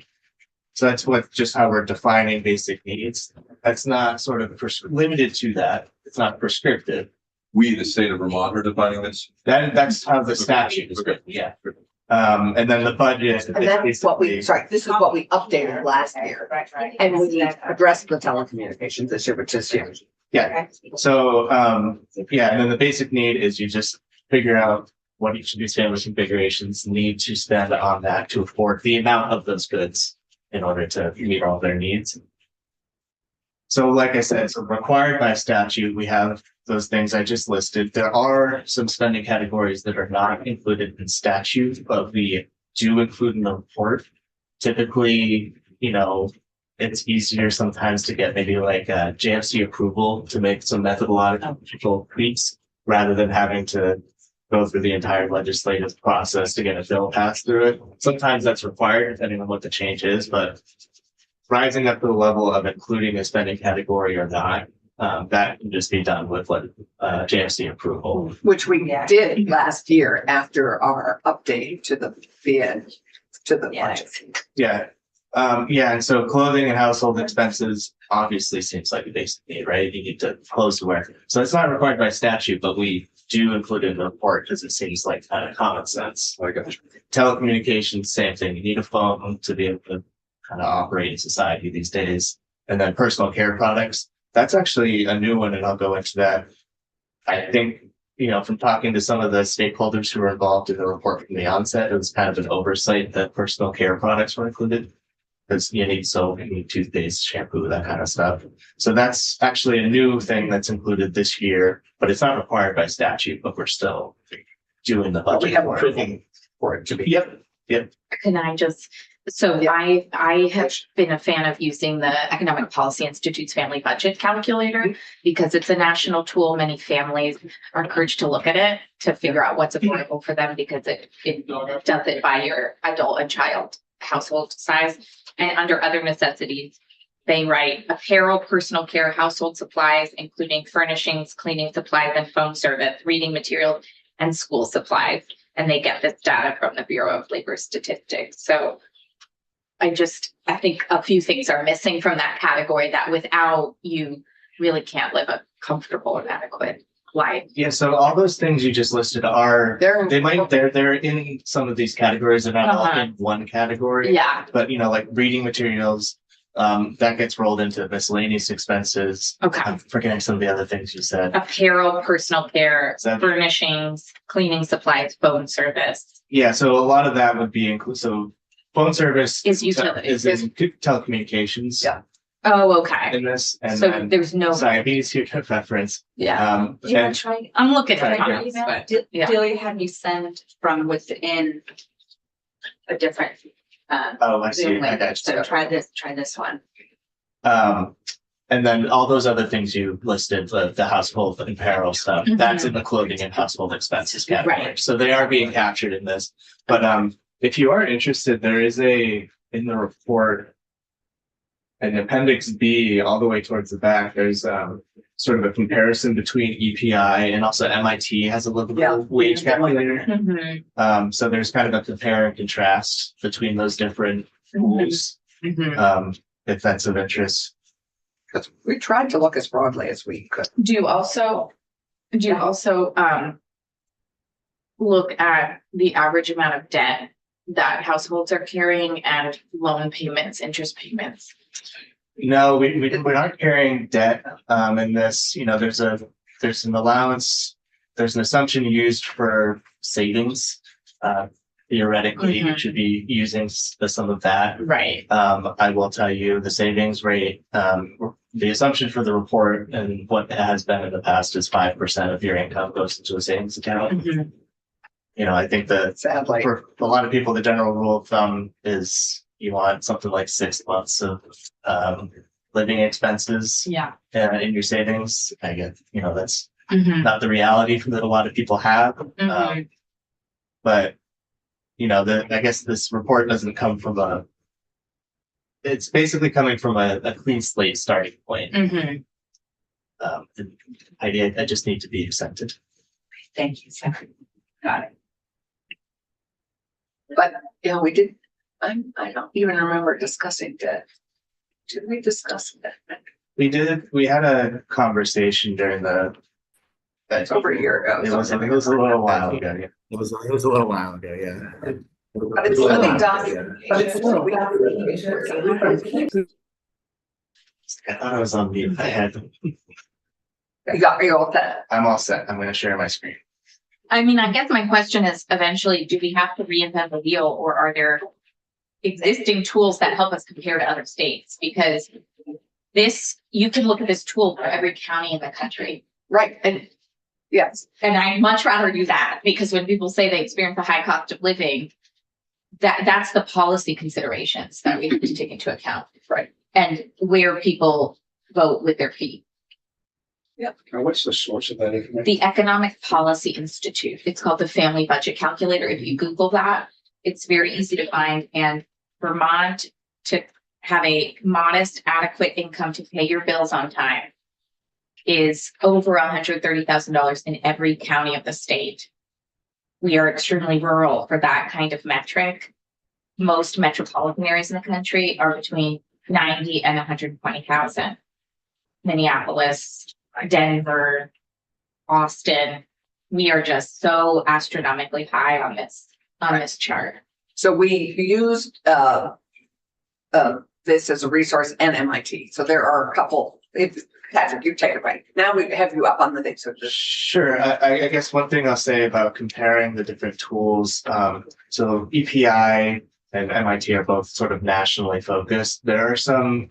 So that's just how we're defining basic needs. That's not sort of limited to that. It's not prescriptive. We, the state of Vermont, are defining this. That's how the statute is written, yeah. And then the budget. And that's what this is what we updated last year. Right. And we addressed the telecommunications issue, which is huge. Yeah, so, and then the basic need is you just figure out what each of these family configurations need to spend on that to afford the amount of those goods in order to meet all their needs. So like I said, so required by statute, we have those things I just listed. There are some spending categories that are not included in statute, but we do include in the report. Typically, it's easier sometimes to get maybe like a JFC approval to make some methodological tweaks rather than having to go through the entire legislative process to get a bill passed through it. Sometimes that's required depending on what the change is, but rising up to the level of including a spending category or not, that can just be done with JFC approval. Which we did last year after our update to the bid, to the budget. Yeah. And so clothing and household expenses obviously seems like a basic need, right? You need to clothes to wear. So it's not required by statute, but we do include it in the report because it seems like kind of common sense. I got you. Telecommunications, same thing. You need a phone to be able to kind of operate in society these days. And then personal care products. That's actually a new one, and I'll go into that. I think, from talking to some of the stakeholders who were involved in the report from the onset, it was kind of an oversight that personal care products were included. Because you need soap, you need toothpaste, shampoo, that kind of stuff. So that's actually a new thing that's included this year, but it's not required by statute, but we're still doing the budget for it to be. Yep. Can I just, I have been a fan of using the Economic Policy Institute's family budget calculator because it's a national tool. Many families are encouraged to look at it to figure out what's affordable for them because it does it by your adult and child household size. And under other necessities, they write apparel, personal care, household supplies, including furnishings, cleaning supplies, and phone service, reading materials, and school supplies. And they get this data from the Bureau of Labor Statistics. So I think a few things are missing from that category that without you really can't live a comfortable and adequate life. Yeah, so all those things you just listed are they're in some of these categories. They're not all in one category. Yeah. But like reading materials, that gets rolled into miscellaneous expenses. Okay. I'm forgetting some of the other things you said. Apparel, personal care, Is that- furnishings, cleaning supplies, phone service. Yeah, so a lot of that would be include. So phone service Is utilities. is in telecommunications. Yeah. Oh, okay. In this, and So then there's no, diabetes here to reference. yeah, And Try. I'm looking at Try the again. comments, but yeah. Delia had me send from within a different, I see. Zoom I link. got you. So try this one. And then all those other things you listed, the household apparel stuff, that's in the clothing and household expenses category. Right. So they are being captured in this. But if you are interested, there is in the report, in Appendix B, all the way towards the back, there's sort of a comparison between EPI and also MIT has a little wage calculator. Mhm. So there's kind of a compare and contrast between those different rules, if that's of interest. Because we tried to look as broadly as we could. Do you also look at the average amount of debt that households are carrying and loan payments, interest payments? No, we aren't carrying debt in this. There's an allowance, there's an assumption used for savings. Theoretically, you should be using some of that. Right. I will tell you the savings rate, the assumption for the report and what it has been in the past is 5% of your income goes into a savings account. Mhm. I think that Sadly, for a lot of people, the general rule of thumb is you want something like 6 months of living expenses Yeah. in your savings. I get, Mhm, not the reality that a lot of people have. mhm, But, you know, I guess this report doesn't come from it's basically coming from a clean slate starting point. mhm. And I just need to be accepted. Thank you, Sarah. Got it. But, yeah, we did, I don't even remember discussing that. Did we discuss that? We had a conversation during That's over a year ago. it was a little while ago, yeah. It was a little while ago, yeah. But it's living documentation. But it's still- We have to make sure it's- I thought I was on mute. You're all set. I'm all set. I'm gonna share my screen. I mean, I guess my question is eventually, do we have to reinvent the wheel or are there existing tools that help us compare to other states? Because you can look at this tool for every county in the country. Right, and yes, And I'd much rather do that because when people say they experience a high cost of living, that's the policy considerations that we have to take into account. Right. And where people vote with their feet. Now, what's the source of that information? The Economic Policy Institute. It's called the Family Budget Calculator. If you Google that, it's very easy to find. And Vermont, to have a modest, adequate income to pay your bills on time, is over $130,000 in every county of the state. We are extremely rural for that kind of metric. Most metropolitan areas in the country are between 90 and 120,000. Minneapolis, Denver, Austin, we are just so astronomically high on this chart. so we used this as a resource and MIT. So there are a couple, Patrick, you take it right. Now we have you up on the thing, so just. Sure. I guess one thing I'll say about comparing the different tools, so EPI and MIT are both sort of nationally focused. There are some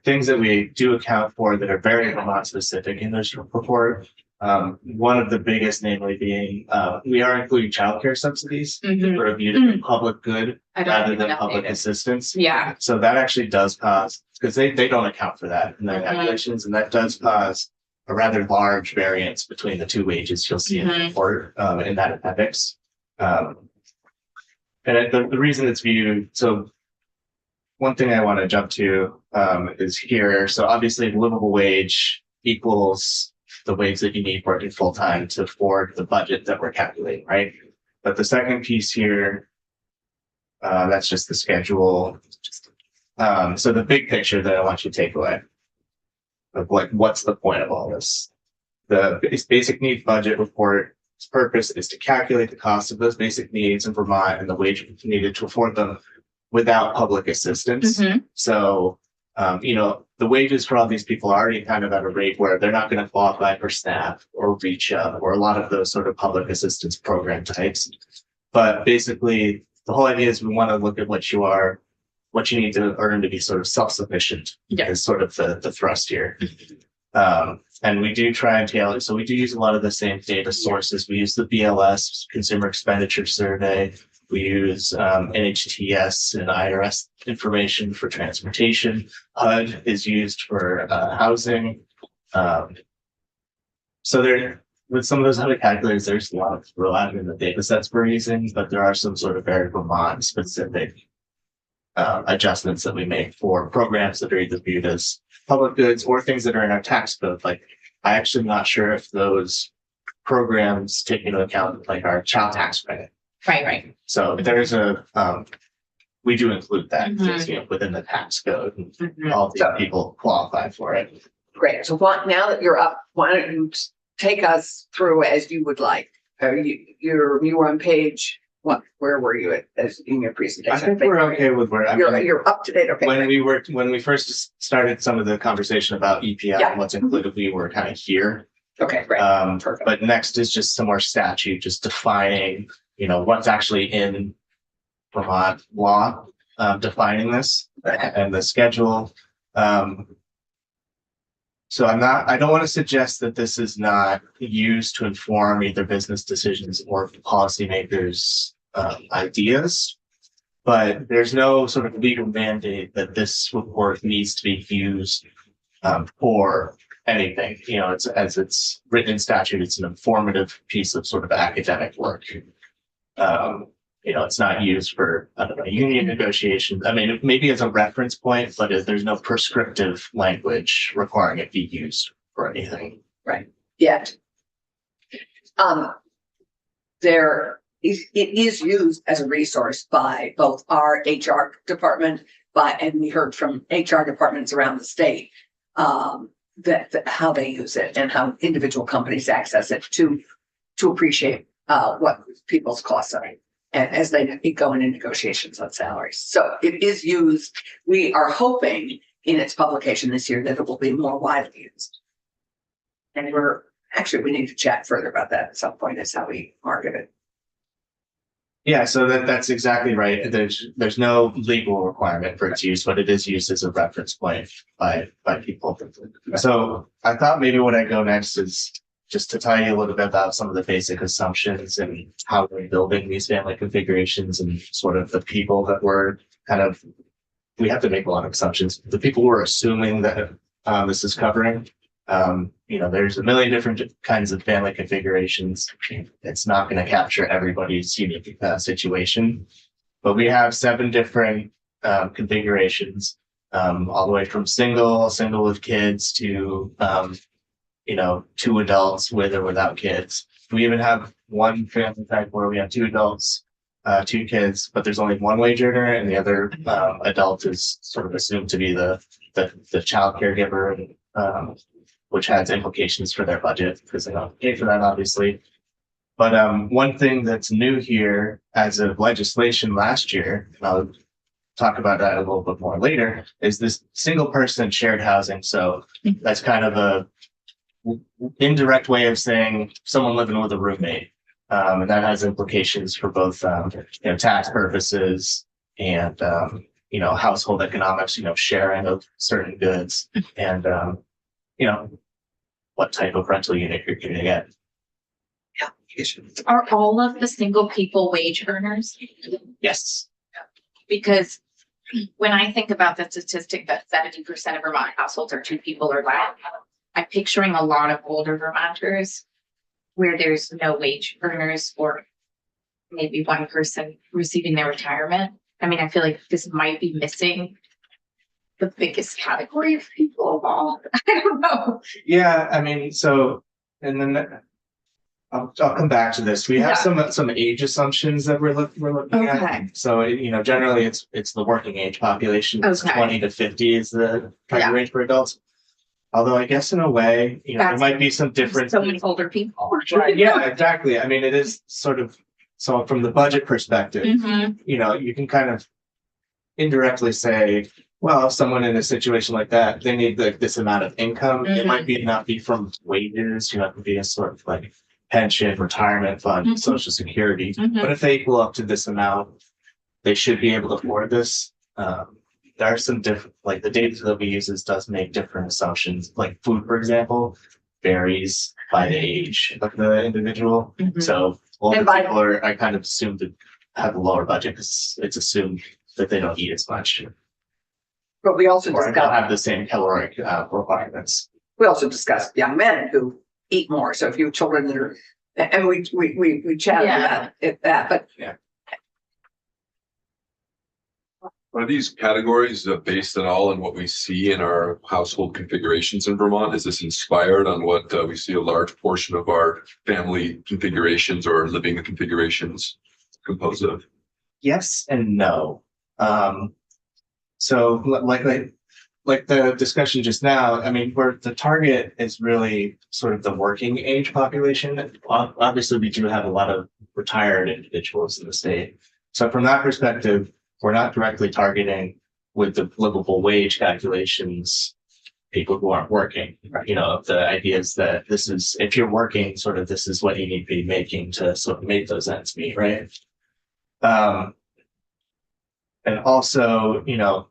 things that we do account for that are very Vermont specific in this report. One of the biggest, namely being, we are including childcare subsidies for a view to public good I don't rather even than public update it. assistance. Yeah. So that actually does cause, because they don't account for that in their calculations, and that does cause a rather large variance between the two wages you'll see in the report, in that appendix. And the reason it's viewed, so one thing I want to jump to is here. So obviously livable wage equals the wage that you need working full time to afford the budget that we're calculating, right? But the second piece here, that's just the schedule. So the big picture that I want you to take away of like, what's the point of all this? The basic needs budget report, its purpose is to calculate the cost of those basic needs in Vermont and the wage needed to afford them without public assistance. So, the wages for all these people are already kind of at a rate where they're not going to qualify for SNAP or REACH or a lot of those sort of public assistance program types. But basically, the whole idea is we want to look at what you need to earn to be sort of self-sufficient. Yeah. Is sort of the thrust here. And we do try and tailor, so we do use a lot of the same data sources. We use the BLS Consumer Expenditure Survey. We use NHTS and IRS information for transportation. HUD is used for housing. So with some of those other calculators, there's a lot of reliance in the data sets we're using, but there are some sort of very Vermont specific adjustments that we make for programs that are either viewed as public goods or things that are in our tax code. Like, I actually not sure if those programs take into account like our child tax credit. Right. So there's we do include that within the tax code. And all these people qualify for it. Great. So now that you're up, why don't you take us through as you would like? You were on page, where were you as in your presentation? I think we're okay with where You're up to date. Okay. when we first started some of the conversation about EPI and what's included, we were kind of here. Okay, great. Perfect. But next is just some more statute, just defining, what's actually in Vermont law, defining this and the schedule. So I don't want to suggest that this is not used to inform either business decisions or policymakers' ideas, but there's no sort of legal mandate that this report needs to be used for anything. You know, it's written in statute, it's an informative piece of sort of academic work. You know, it's not used for, I don't know, union negotiations. I mean, maybe as a reference point, but there's no prescriptive language requiring it be used for anything. Yet. It is used as a resource by both our HR department, and we heard from HR departments around the state, that how they use it and how individual companies access it to appreciate, what people's costs are. And as they go into negotiations on salaries. So it is used. We are hoping in its publication this year that it will be more widely used. And we need to chat further about that at some point, is how we market it. Yeah, so that's exactly right. There's no legal requirement for its use, but it is used as a reference point by people. So I thought maybe when I go next is just to tell you a little bit about some of the basic assumptions and how we're building these family configurations and sort of the people that we have to make a lot of assumptions. The people we're assuming that this is covering, you know, there's a million different kinds of family configurations. It's not going to capture everybody's unique situation, but we have 7 different configurations, all the way from single with kids to, you know, 2 adults with or without kids. We even have one family type where we have 2 adults, 2 kids, but there's only one wage earner, and the other adult is sort of assumed to be the child caregiver, which has implications for their budget because they don't pay for that, obviously. But one thing that's new here as of legislation last year, and I'll talk about that a little bit more later, is this single person shared housing. So that's kind of a indirect way of saying someone living with a roommate. And that has implications for both, you know, tax purposes and, you know, household economics, you know, sharing of certain goods and, you know, what type of rental unit you're going to get. Are all of the single people wage earners? Yes. Because when I think about the statistic that 70% of Vermont households are 2 people or less, I'm picturing a lot of older Vermonters where there's no wage earners or maybe one person receiving their retirement. I mean, I feel like this might be missing the biggest category of people of all. I don't know. Yeah, I mean, so, and then I'll come back to this. We have some age assumptions that we're looking at. So, you know, generally it's the working age population. It's 20 to 50 is the target range for adults. Although I guess in a way, you know, there might be some difference. So many older people. Right, yeah, exactly. I mean, it is sort of, so from the budget perspective, you know, you can kind of indirectly say, well, if someone in a situation like that, they need like this amount of income. It might not be from wages, you know, it could be a sort of like pension, retirement fund, social security. But if they equal up to this amount, they should be able to afford this. There are some different, like the data that we use does make different assumptions. Like food, for example, varies by the age of the individual. So older people are kind of assumed to have a lower budget because it's assumed that they don't eat as much. But we also Or don't have the same caloric requirements. We also discussed young men who eat more. So if you have children that are, and we chatted about that, but Are these categories based at all on what we see in our household configurations in Vermont? Is this inspired on what we see a large portion of our family configurations or living configurations composed of? Yes and no. So like the discussion just now, I mean, where the target is really sort of the working age population. Obviously, we do have a lot of retired individuals in the state. So from that perspective, we're not directly targeting with the livable wage calculations people who aren't working. You know, the idea is that this is, if you're working, sort of this is what you need to be making to sort of make those ends meet, right? And also, you know,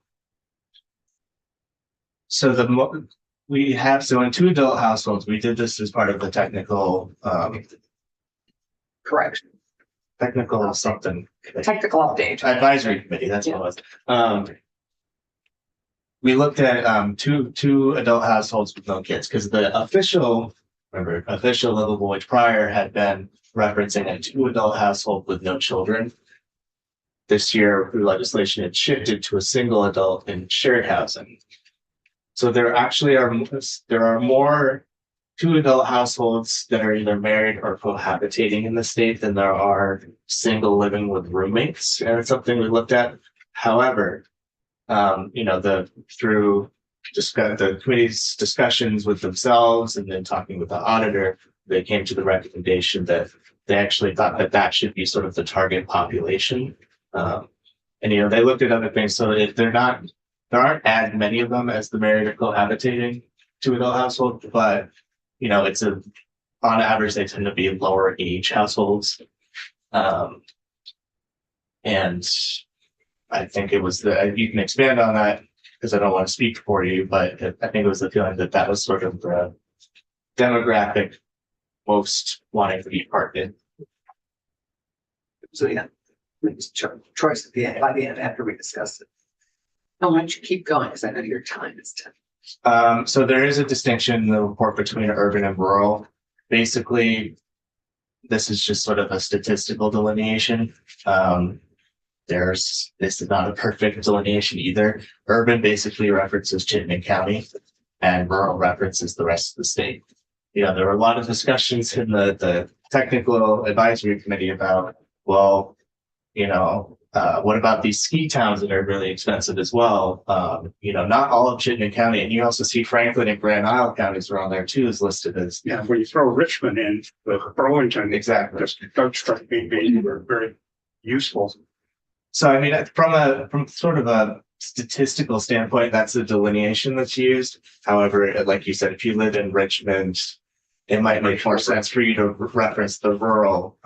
so in 2 adult households, we did this as part of the technical correct. Technical something. Technical update. Advisory committee, that's what it was. we looked at two adult households with no kids because the official livable wage prior had been referencing a 2 adult household with no children. This year, through legislation, it shifted to a single adult in shared housing. So there actually are more 2 adult households that are either married or cohabitating in the state than there are single living with roommates, and it's something we looked at. However, through the committee's discussions with themselves and then talking with the auditor, they came to the recommendation that they actually thought that should be sort of the target population. They looked at other things, so there aren't as many of them as the married or cohabitating 2 adult household, but on average they tend to be lower age households. And I think it was you can expand on that because I don't want to speak for you, but I think it was the feeling that was sort of the demographic most wanting to be part in. So yeah, choice at the end, by the end, after we discuss it. Oh, why don't you keep going? Because I know your time is 10. So there is a distinction in the report between urban and rural. Basically, this is just sort of a statistical delineation. This is not a perfect delineation either. Urban basically references Chittenden County and rural references the rest of the state. There were a lot of discussions in the technical advisory committee about, well, what about these ski towns that are really expensive as well? Not all of Chittenden County, and you also see Franklin and Grand Isle counties are on there too, is listed as. Yeah, when you throw Richmond in, the Burlington. Exactly. Just don't strike me being very useful. So, I mean, from sort of a statistical standpoint, that's the delineation that's used. However, like you said, if you live in Richmond, it might make more sense for you to reference the rural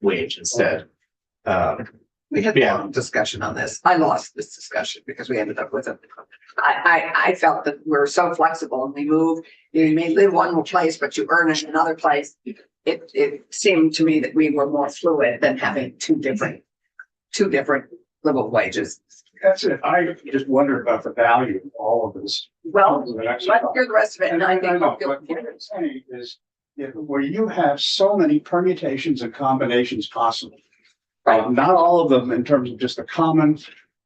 wage instead. We had a long discussion on this. I lost this discussion because we ended up with it. I felt that we're so flexible and we move. You may live one place, but you earn in another place. It seemed to me that we were more fluid than having two different livable wages. That's it. I just wondered about the value of all of this. Well, let's hear the rest of it. And I think what I'm saying is where you have so many permutations and combinations possible. Right. Not all of them in terms of just a common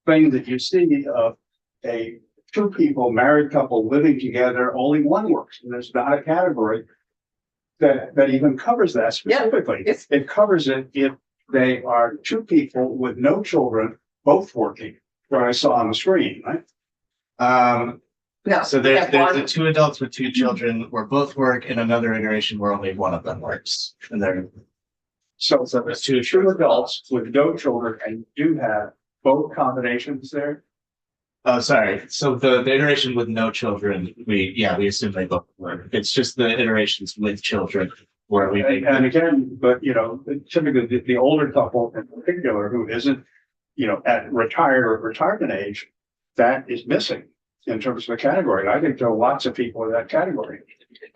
thing that you see of a 2 people, married couple living together, only one works. And there's not a category that even covers that specifically. Yeah, it covers it if they are 2 people with no children, both working, what I saw on the screen, right? No. So there's the 2 adults with 2 children where both work, and another iteration where only one of them works. And they're So there's two adults with no children, and you do have both combinations there. Oh, sorry. So the iteration with no children, we assume they both work. It's just the iterations with children where we And again, but typically the older couple in particular who isn't, at retired or retirement age, that is missing in terms of the category. I think there are lots of people in that category.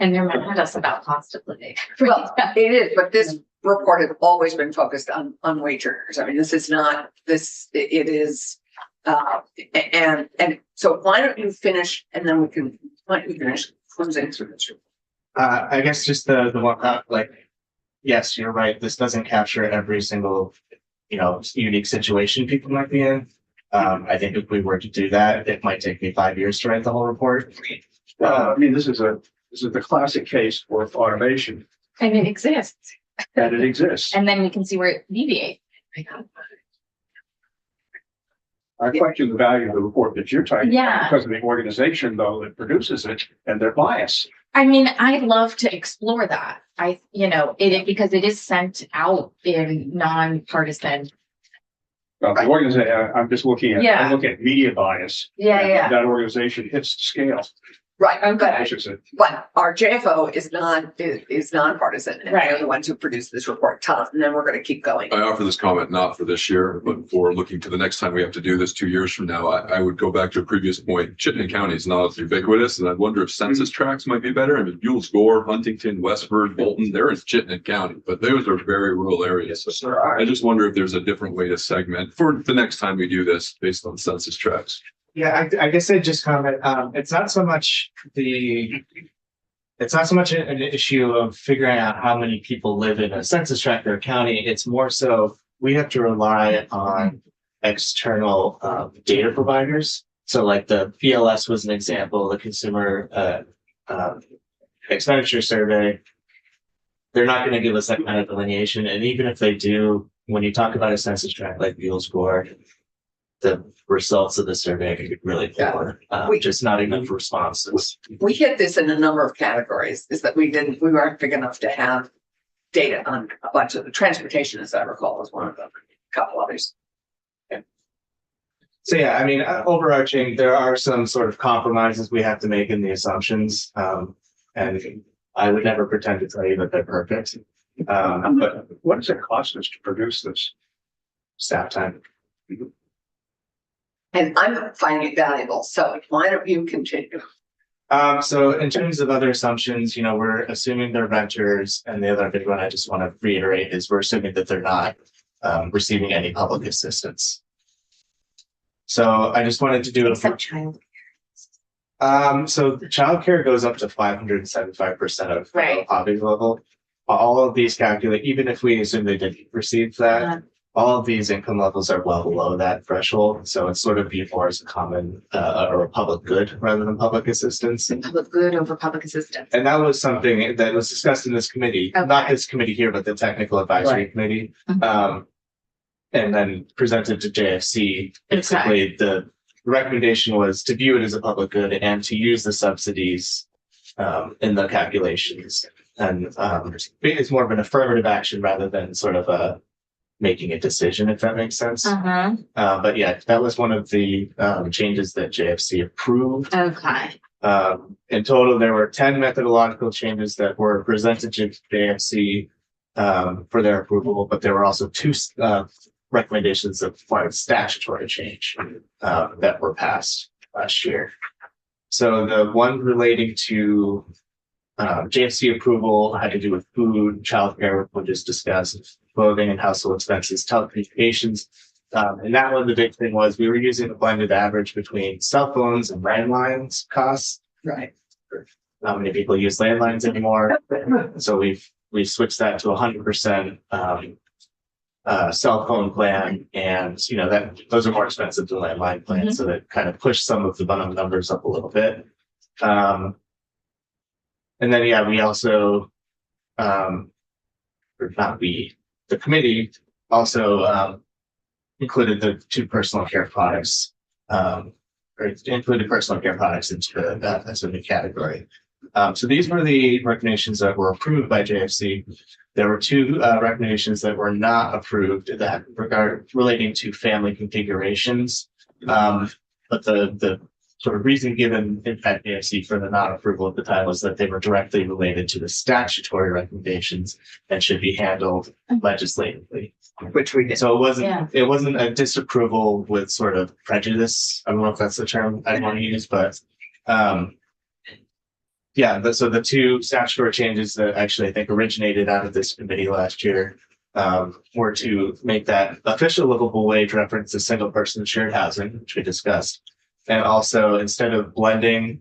And they're mad at us about cost of living. Well, it is, but this report has always been focused on wage earners. I mean, this is not this. It is, and so why don't you finish, and then why don't you finish cruising through this report? I guess just the one yes, you're right. This doesn't capture every single unique situation people might be in. I think if we were to do that, it might take me 5 years to write the whole report. This is the classic case for automation, And it exists. and it exists. And then we can see where it deviates. I question the value of the report that you're talking Yeah. about because of the organization, though, that produces it and their bias. I mean, I'd love to explore that. Because it is sent out in non-partisan. The organization, I'm just looking at, Yeah. I look at media bias. Yeah. That organization hits scale. Right, but Which is it? our JFO is nonpartisan, and they're the ones who produced this report. Tell us, and then we're going to keep going. I offer this comment not for this year, but for looking to the next time we have to do this 2 years from now. I would go back to a previous point. Chittenden County is not as ubiquitous, and I wonder if census tracts might be better. I mean, Buell's Gore, Huntington, Westford, Bolton, they're in Chittenden County, but those are very rural areas. So I just wonder if there's a different way to segment for the next time we do this based on census tracts. Yeah, I guess I'd just comment, it's not so much an issue of figuring out how many people live in a census tract or a county. It's more so we have to rely on external data providers. So like the PLS was an example, the consumer expenditure survey. They're not going to give us that kind of delineation. And even if they do, when you talk about a census tract like Buell Score, the results of the survey can be really poor. Just not enough responses. We hit this in a number of categories, is that we weren't big enough to have data on a bunch of the transportation, as I recall, was one of them, a couple others. So yeah, I mean, overarching, there are some sort of compromises we have to make in the assumptions. And I would never pretend to tell you that they're perfect. But What does it cost us to produce this? staff time. And I'm finding it valuable, so why don't you continue? So in terms of other assumptions, you know, we're assuming they're renters, and the other big one I just want to reiterate is we're assuming that they're not receiving any public assistance. So I just wanted to do Except child. so childcare goes up to 575% of the Right. poverty level. All of these calculate, even if we assume they didn't receive that, all of these income levels are well below that threshold. So it's sort of viewed more as a common or a public good rather than public assistance. Public good over public assistance. And that was something that was discussed in this committee, not Okay. this committee here, but the technical advisory committee. And then presented to JFC. Basically, the recommendation was to view it as a public good and to use the subsidies in the calculations. And it's more of an affirmative action rather than sort of a making a decision, if that makes sense. But yeah, that was one of the changes that JFC approved. Okay. In total, there were 10 methodological changes that were presented to JFC for their approval, but there were also two recommendations that required statutory change that were passed last year. So the one relating to JFC approval had to do with food, childcare, which is discussed, clothing and household expenses, telecommunications. And that one, the big thing was we were using a blended average between cell phones and landlines costs. Right. Not many people use landlines anymore. So we switched that to 100% cell phone plan. And, you know, that those are more expensive than landline plans. So that kind of pushed some of the bottom numbers up a little bit. And then, yeah, we also, or not we, the committee also included the two personal care products, or included personal care products into that as a new category. So these were the recommendations that were approved by JFC. There were two recommendations that were not approved that relating to family configurations. But the sort of reason given at JFC for the non-approval at the time was that they were directly related to the statutory recommendations and should be handled legislatively. Which we did. So Yeah. it wasn't a disapproval with sort of prejudice. I don't know if that's the term I want to use, but yeah, so the two statutory changes that actually I think originated out of this committee last year were to make that official livable wage reference to single person shared housing, which we discussed. And also, instead of blending,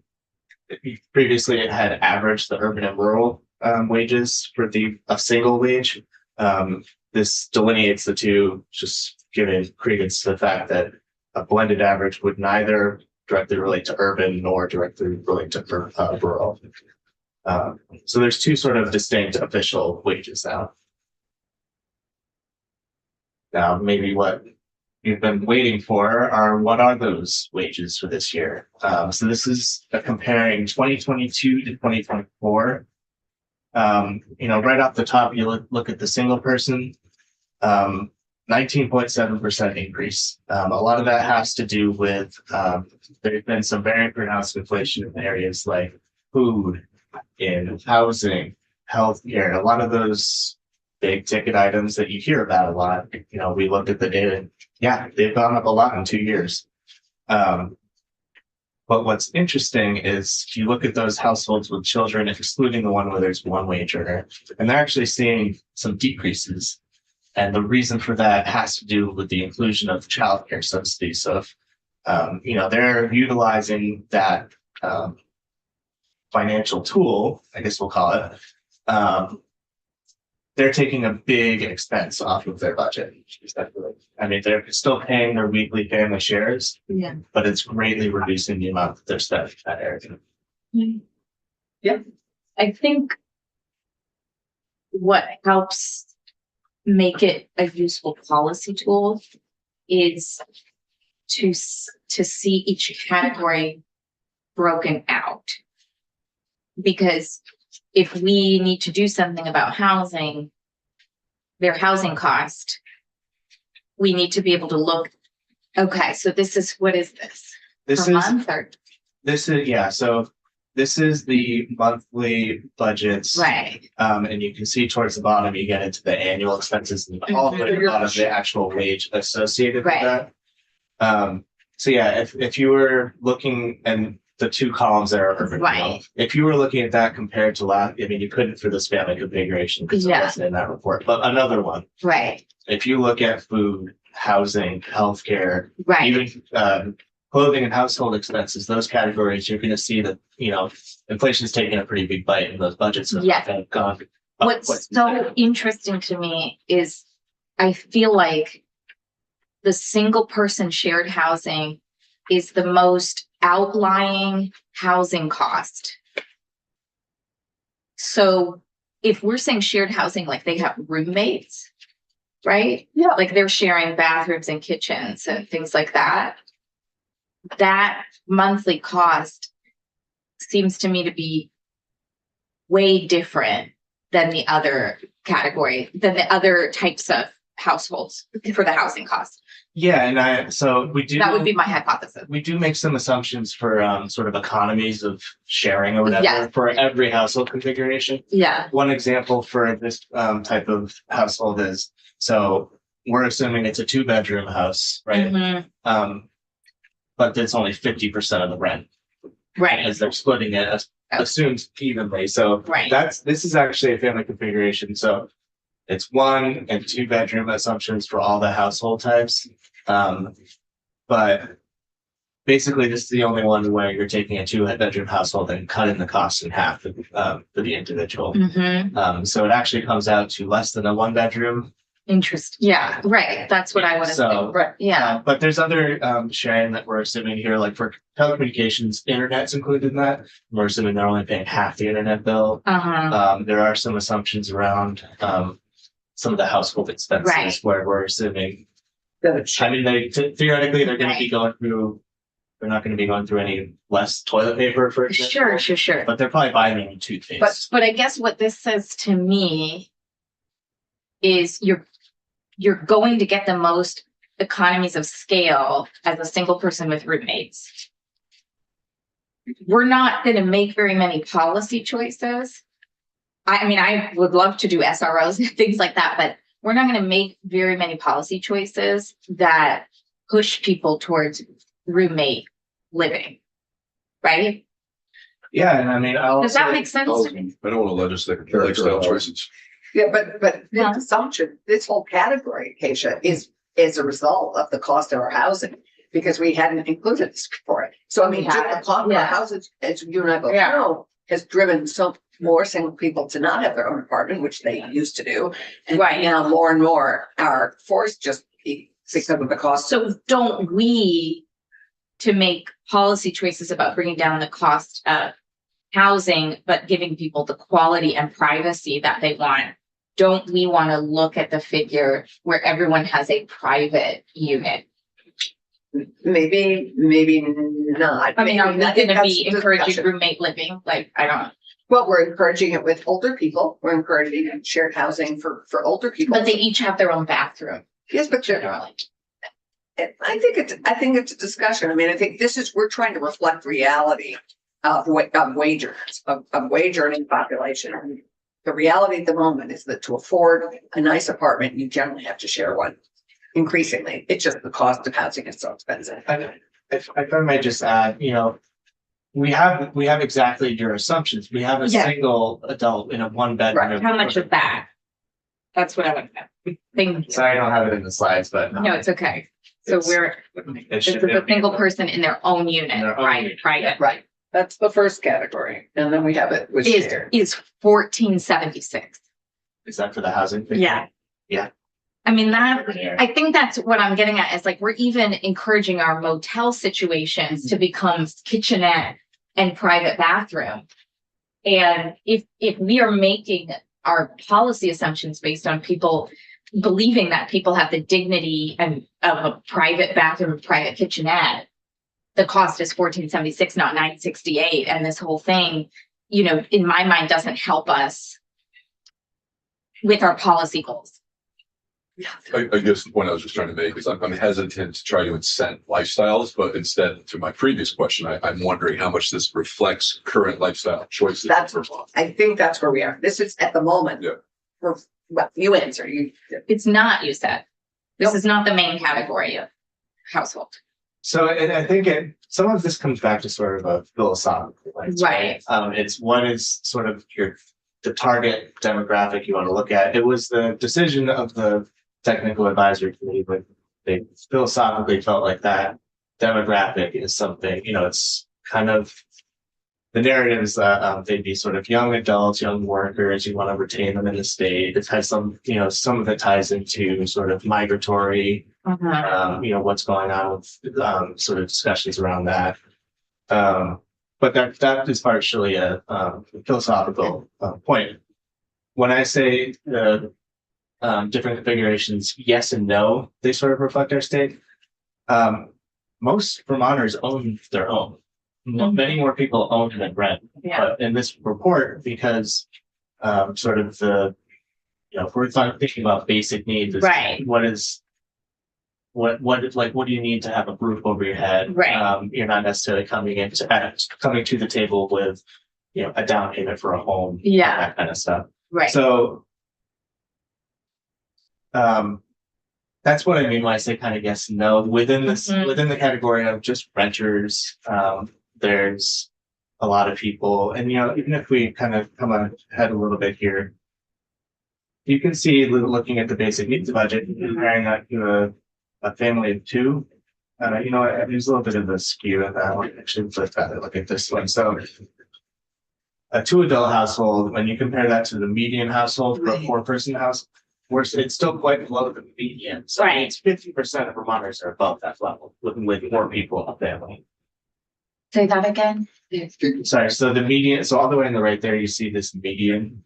previously it had averaged the urban and rural wages for a single wage. This delineates the two, just giving credence to the fact that a blended average would neither directly relate to urban nor directly relate to rural. So there's two sort of distinct official wages now. Now, maybe what you've been waiting for are what are those wages for this year? So this is comparing 2022 to 2024. You know, right off the top, you look at the single person, 19.7% increase. A lot of that has to do with there's been some very pronounced inflation in areas like food, in housing, healthcare. A lot of those big ticket items that you hear about a lot. You know, we looked at the data. And, yeah, they've gone up a lot in 2 years. But what's interesting is if you look at those households with children, excluding the one where there's one wage earner, and they're actually seeing some decreases. And the reason for that has to do with the inclusion of childcare subsidies. So if they're utilizing that financial tool, I guess we'll call it. They're taking a big expense off of their budget. I mean, they're still paying their weekly family shares, Yeah. but it's greatly reducing the amount that they're spending in that area. I think what helps make it a useful policy tool is to see each category broken out. Because if we need to do something about housing, their housing cost, we need to be able to look, okay, so what is this? This Per is, month or, so this is the monthly budgets. right, And you can see towards the bottom, you get into the annual expenses and all the way to the bottom, the actual wage associated with Right. that. So yeah, if you were looking and the two columns there are urban Right. growth. If you were looking at that compared to last, I mean, you couldn't for this family configuration because it Yeah. wasn't in that report, but another one, right, if you look at food, housing, healthcare, right, even clothing and household expenses, those categories, you're gonna see that, inflation's taking a pretty big bite in those budgets. So Yeah. they've gone up What's quite so interesting to me is I feel like the single person shared housing is the most outlying housing cost. So if we're saying shared housing, like they have roommates, right? Yeah. Like they're sharing bathrooms and kitchens and things like that. That monthly cost seems to me to be way different than the other category, than the other types of households for the housing cost. Yeah, and so we do. That would be my hypothesis. We do make some assumptions for sort of economies of sharing or whatever Yeah. for every household configuration. Yeah. One example for this type of household is, so we're assuming it's a 2-bedroom house, right? Mhm. But it's only 50% of the rent Right. as they're splitting it, assumed evenly. So Right. this is actually a family configuration. So it's 1 and 2-bedroom assumptions for all the household types. But basically this is the only one where you're taking a 2-bedroom household and cutting the cost in half for the individual. Mhm. So it actually comes out to less than a 1-bedroom. Interesting. Yeah. Right. That's what I would have So, said. Yeah. but there's other sharing that we're assuming here, like for telecommunications, internet's included in that. We're assuming they're only paying half the internet bill. Uh-huh. There are some assumptions around some of the household expenses Right. where we're assuming. I mean, theoretically, they're going to be going through. They're not going to be going through any less toilet paper, for example. Sure. But they're probably buying their own toothpaste. But I guess what this says to me is you're going to get the most economies of scale as a single person with roommates. We're not going to make very many policy choices. I mean, I would love to do SROs and things like that, but we're not going to make very many policy choices that push people towards roommate living, right? Yeah, and I mean, Does that make sense to me? I don't want to legislate Sure, lifestyle sure. choices. Yeah, but Yeah. this assumption, this whole category, Keisha, is a result of the cost of our housing. Because we hadn't included this before. So I mean, We just the hadn't, cost of our yeah. houses, as you and I both Yeah. know, has driven some more single people to not have their own apartment, which they used to do. And Right. now more and more are forced just because of the cost. So don't we, to make policy choices about bringing down the cost of housing, but giving people the quality and privacy that they want, don't we want to look at the figure where everyone has a private unit? Maybe not. I mean, are we Maybe- I think going to that's be the encouraging discussion. roommate living? Like, I don't, Well, we're encouraging it with older people. We're encouraging shared housing for older people. but they each have their own bathroom Yes, but generally. I think it's a discussion. I mean, I think we're trying to reflect reality of wage earners, of wage earning population. And the reality at the moment is that to afford a nice apartment, you generally have to share one. Increasingly, it's just the cost of housing is so expensive. If I might just add, we have exactly your assumptions. We have a Yeah. single adult in a 1-bedroom. Right. How much is that? That's what I want to know. Thank you. Sorry, I don't have it in the slides, but No, it's okay. So It's- we're, It this should is a be- single person in their own unit, In their own right? unit, Right. Right. That's the first category. And then we have it with Is, shared. is 1476. Is that for the housing? thing? Yeah. Yeah. I mean, that, I think that's what I'm getting at is like, we're even encouraging our motel situations to become kitchenette and private bathroom. And if we are making our policy assumptions based on people believing that people have the dignity and of a private bathroom, private kitchenette, the cost is 1476, not 968. And this whole thing, you know, in my mind, doesn't help us with our policy goals. I guess the point I was just trying to make is I'm hesitant to try to incent lifestyles, but instead, to my previous question, I'm wondering how much this reflects current lifestyle choices. That's, I think that's where we are. This is at the moment. Yeah. Well, you answer, you. It's not, you said. This is not the main category of household. So, and I think some of this comes back to sort of a philosophical lens, Right. It's what is sort of the target demographic you want to look at. It was the decision of the technical advisory committee, but they philosophically felt like that demographic is something, you know, it's kind of the narrative is that they'd be sort of young adults, young workers. You want to retain them in the state. It has some, you know, some of it ties into sort of migratory, you know, what's going on with sort of discussions around that. But that is partially a philosophical point. When I say the different configurations, yes and no, they sort of reflect our state. Most Vermonters own their own. Many more people own than rent. Yeah. But in this report, because sort of the, you know, if we're thinking about basic needs, Right. what do you need to have a roof over your head? Right. You're not necessarily coming to the table with, you know, a down payment for a home. Yeah. That kind of stuff. Right. So that's what I mean when I say kind of yes and no. Within this, Mhm. within the category of just renters, there's a lot of people, and you know, even if we kind of come ahead a little bit here, you can see looking at the basic needs budget, comparing that to a family of two. You know, there's a little bit of a skew in that one. Actually, let's look at this one. So a 2-adult household, when you compare that to the median household for a 4-person house, it's still quite below the median. So Right. it's 50% of Vermonters are above that level, with 4 people in a family. Say that again? Sorry, so the median, so all the way on the right there, you see this median.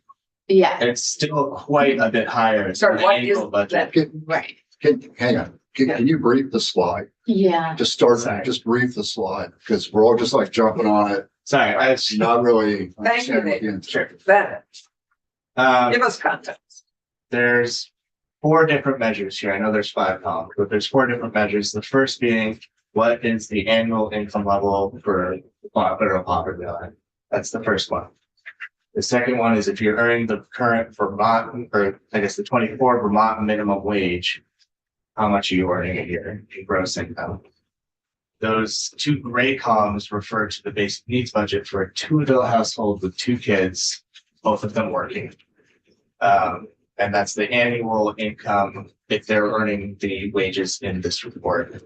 Yeah, It's still quite a bit higher. Sorry, than the what annual is budget. that? right. Hang on, can you brief the slide? Yeah. Just start, Sorry. just brief the slide, because we're all just like jumping on it, Sorry, not really. Thank you, understanding what Dave. the intent Sure. That, give us context. There's 4 different measures here. I know there's 5 columns, but there's 4 different measures. The first being, what is the annual income level for federal poverty line? That's the first one. The second one is if you're earning the current Vermont, or I guess the 24 Vermont minimum wage, how much are you earning a year in gross income? Those 2 gray columns refer to the basic needs budget for a 2-adult household with 2 kids, both of them working. And that's the annual income if they're earning the wages in this report.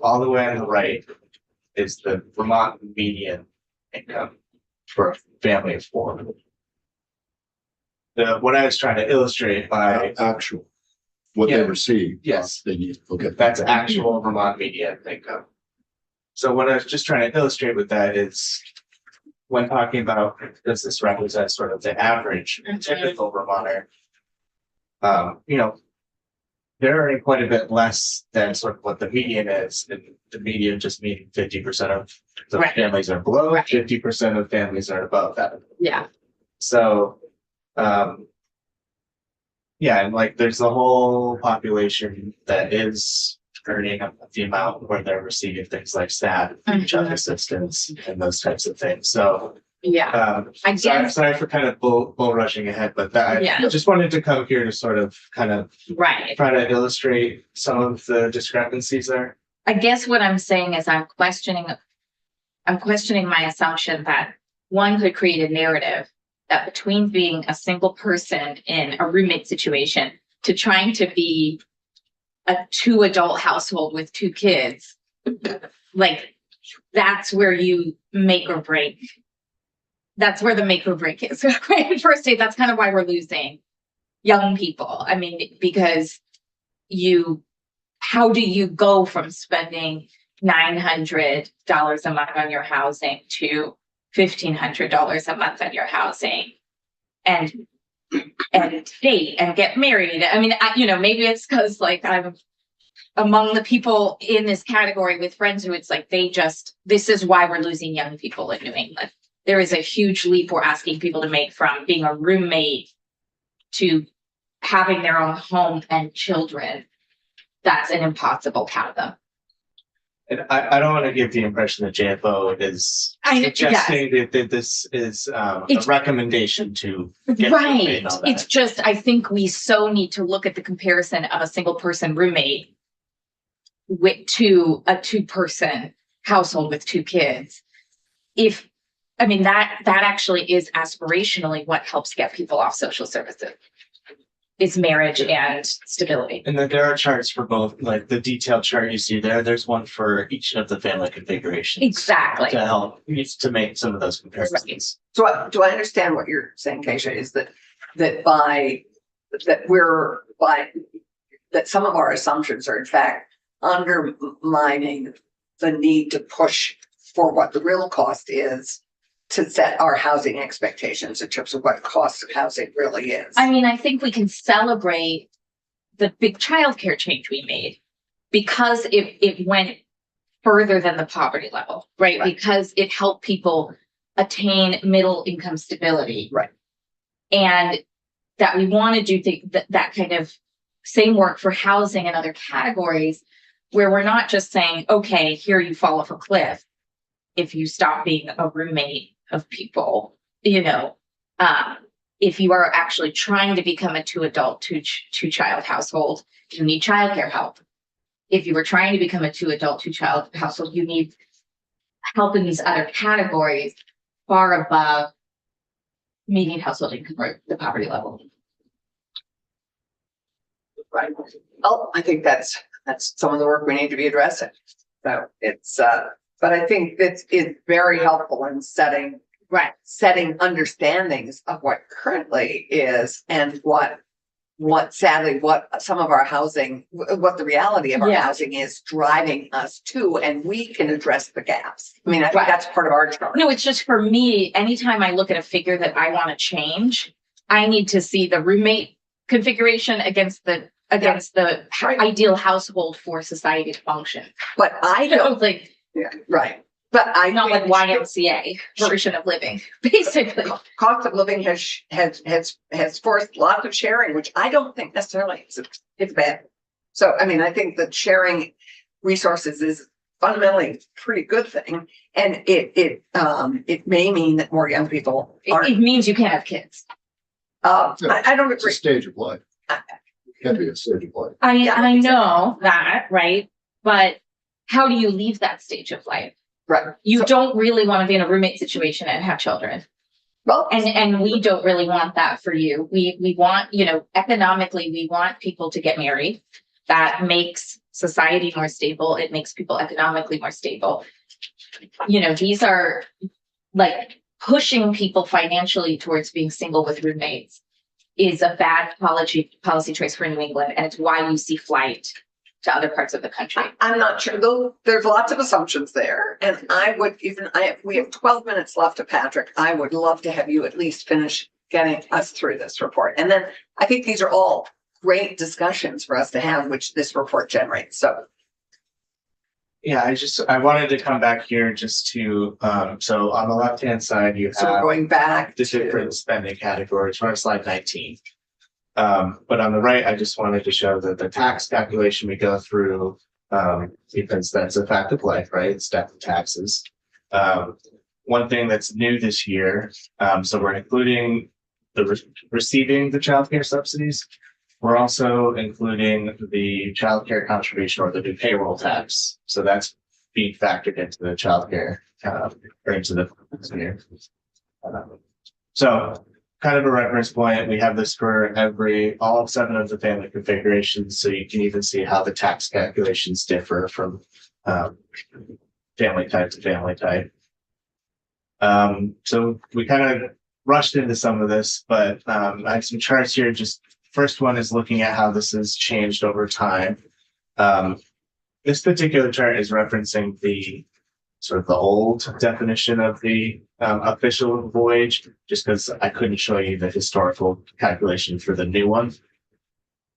All the way on the right is the Vermont median income for a family of 4. What I was trying to illustrate by Actual, what they Yeah. receive. Yes. They need, okay. that's actual Vermont median income. So what I was just trying to illustrate with that is when talking about, does this represent sort of the average typical Vermonter? You know, they're earning quite a bit less than sort of what the median is, and the median just meaning 50% of the Right. families are below, Right. 50% of families are above that. Yeah. So, yeah, and like there's a whole population that is earning the amount where they're receiving things like SNAP, child assistance, and those types of things. So, Yeah. I guess, sorry for kind of bull rushing ahead, but I Yeah. just wanted to come here to sort of kind of right. try to illustrate some of the discrepancies there. I guess what I'm saying is I'm questioning my assumption that one could create a narrative that between being a single person in a roommate situation to trying to be a 2-adult household with 2 kids, like that's where you make or break. That's where the make or break is. Right? First state, that's kind of why we're losing young people. I mean, because how do you go from spending $900 a month on your housing to $1,500 a month on your housing and date and get married? I mean, maybe it's because like I'm among the people in this category with friends who it's like this is why we're losing young people in New England. There is a huge leap we're asking people to make from being a roommate to having their own home and children. That's an impossible fathom. And I don't want to give the impression that JFO is suggesting that this is a recommendation to get right. on that. It's just, I think we so need to look at the comparison of a single person roommate to a 2-person household with 2 kids. That actually is aspirationally what helps get people off social services. It's marriage and stability. And then there are charts for both, like the detailed chart you see there. There's one for each of the family configurations. Exactly. To help to make some of those comparisons. So do I understand what you're saying, Keisha, is that some of our assumptions are in fact undermining the need to push for what the real cost is to set our housing expectations in terms of what cost of housing really is. I mean, I think we can celebrate the big childcare change we made because it went further than the poverty level, right? Because it helped people attain middle income stability. Right. And that we want to do that kind of same work for housing and other categories where we're not just saying, okay, here you fall off a cliff if you stop being a roommate of people, if you are actually trying to become a 2-adult, 2-child household, you need childcare help. If you were trying to become a 2-adult, 2-child household, you need help in these other categories far above median household income or the poverty level. Right. Well, I think that's some of the work we need to be addressing. So it's but I think it's very helpful in setting understandings of what currently is and what sadly some of our housing, what the reality of our housing is driving us to, and we can address the gaps. I mean, I think that's part of our chart. No, it's just for me, anytime I look at a figure that I want to change, I need to see the roommate configuration against the ideal household for society to function. But I don't like. Yeah, right. But I not like YMCA version of living, basically. Cost of living has forced lots of sharing, which I don't think necessarily it's bad. So I mean, I think that sharing resources is fundamentally a pretty good thing, and it may mean that more young people. It means you can't have kids. I don't agree. It's a stage of life. It can be a stage of life. I know that, right? But how do you leave that stage of life? Right. You don't really want to be in a roommate situation and have children. Well, and we don't really want that for you. We want, economically, we want people to get married. That makes society more stable. It makes people economically more stable. These are like pushing people financially towards being single with roommates is a bad policy choice for New England. And it's why you see flight to other parts of the country. I'm not sure, though. There's lots of assumptions there, and we have 12 minutes left of Patrick. I would love to have you at least finish getting us through this report, and then I think these are all great discussions for us to have, which this report generates. So, yeah, I wanted to come back here just to so on the left-hand side you have we're going back the different spending categories. We're on slide 19. But on the right, I just wanted to show that the tax calculation we go through, because that's a fact of life, right? It's death and taxes. One thing that's new this year, so we're including receiving the childcare subsidies. We're also including the childcare contribution or the new payroll tax. So that's being factored into the childcare or into the year. So kind of a reference point. We have this for all 7 of the family configurations, so you can even see how the tax calculations differ from family type to family type. So we kind of rushed into some of this, but I have some charts here. Just first one is looking at how this has changed over time. This particular chart is referencing the sort of the old definition of the official wage, just because I couldn't show you the historical calculation for the new one.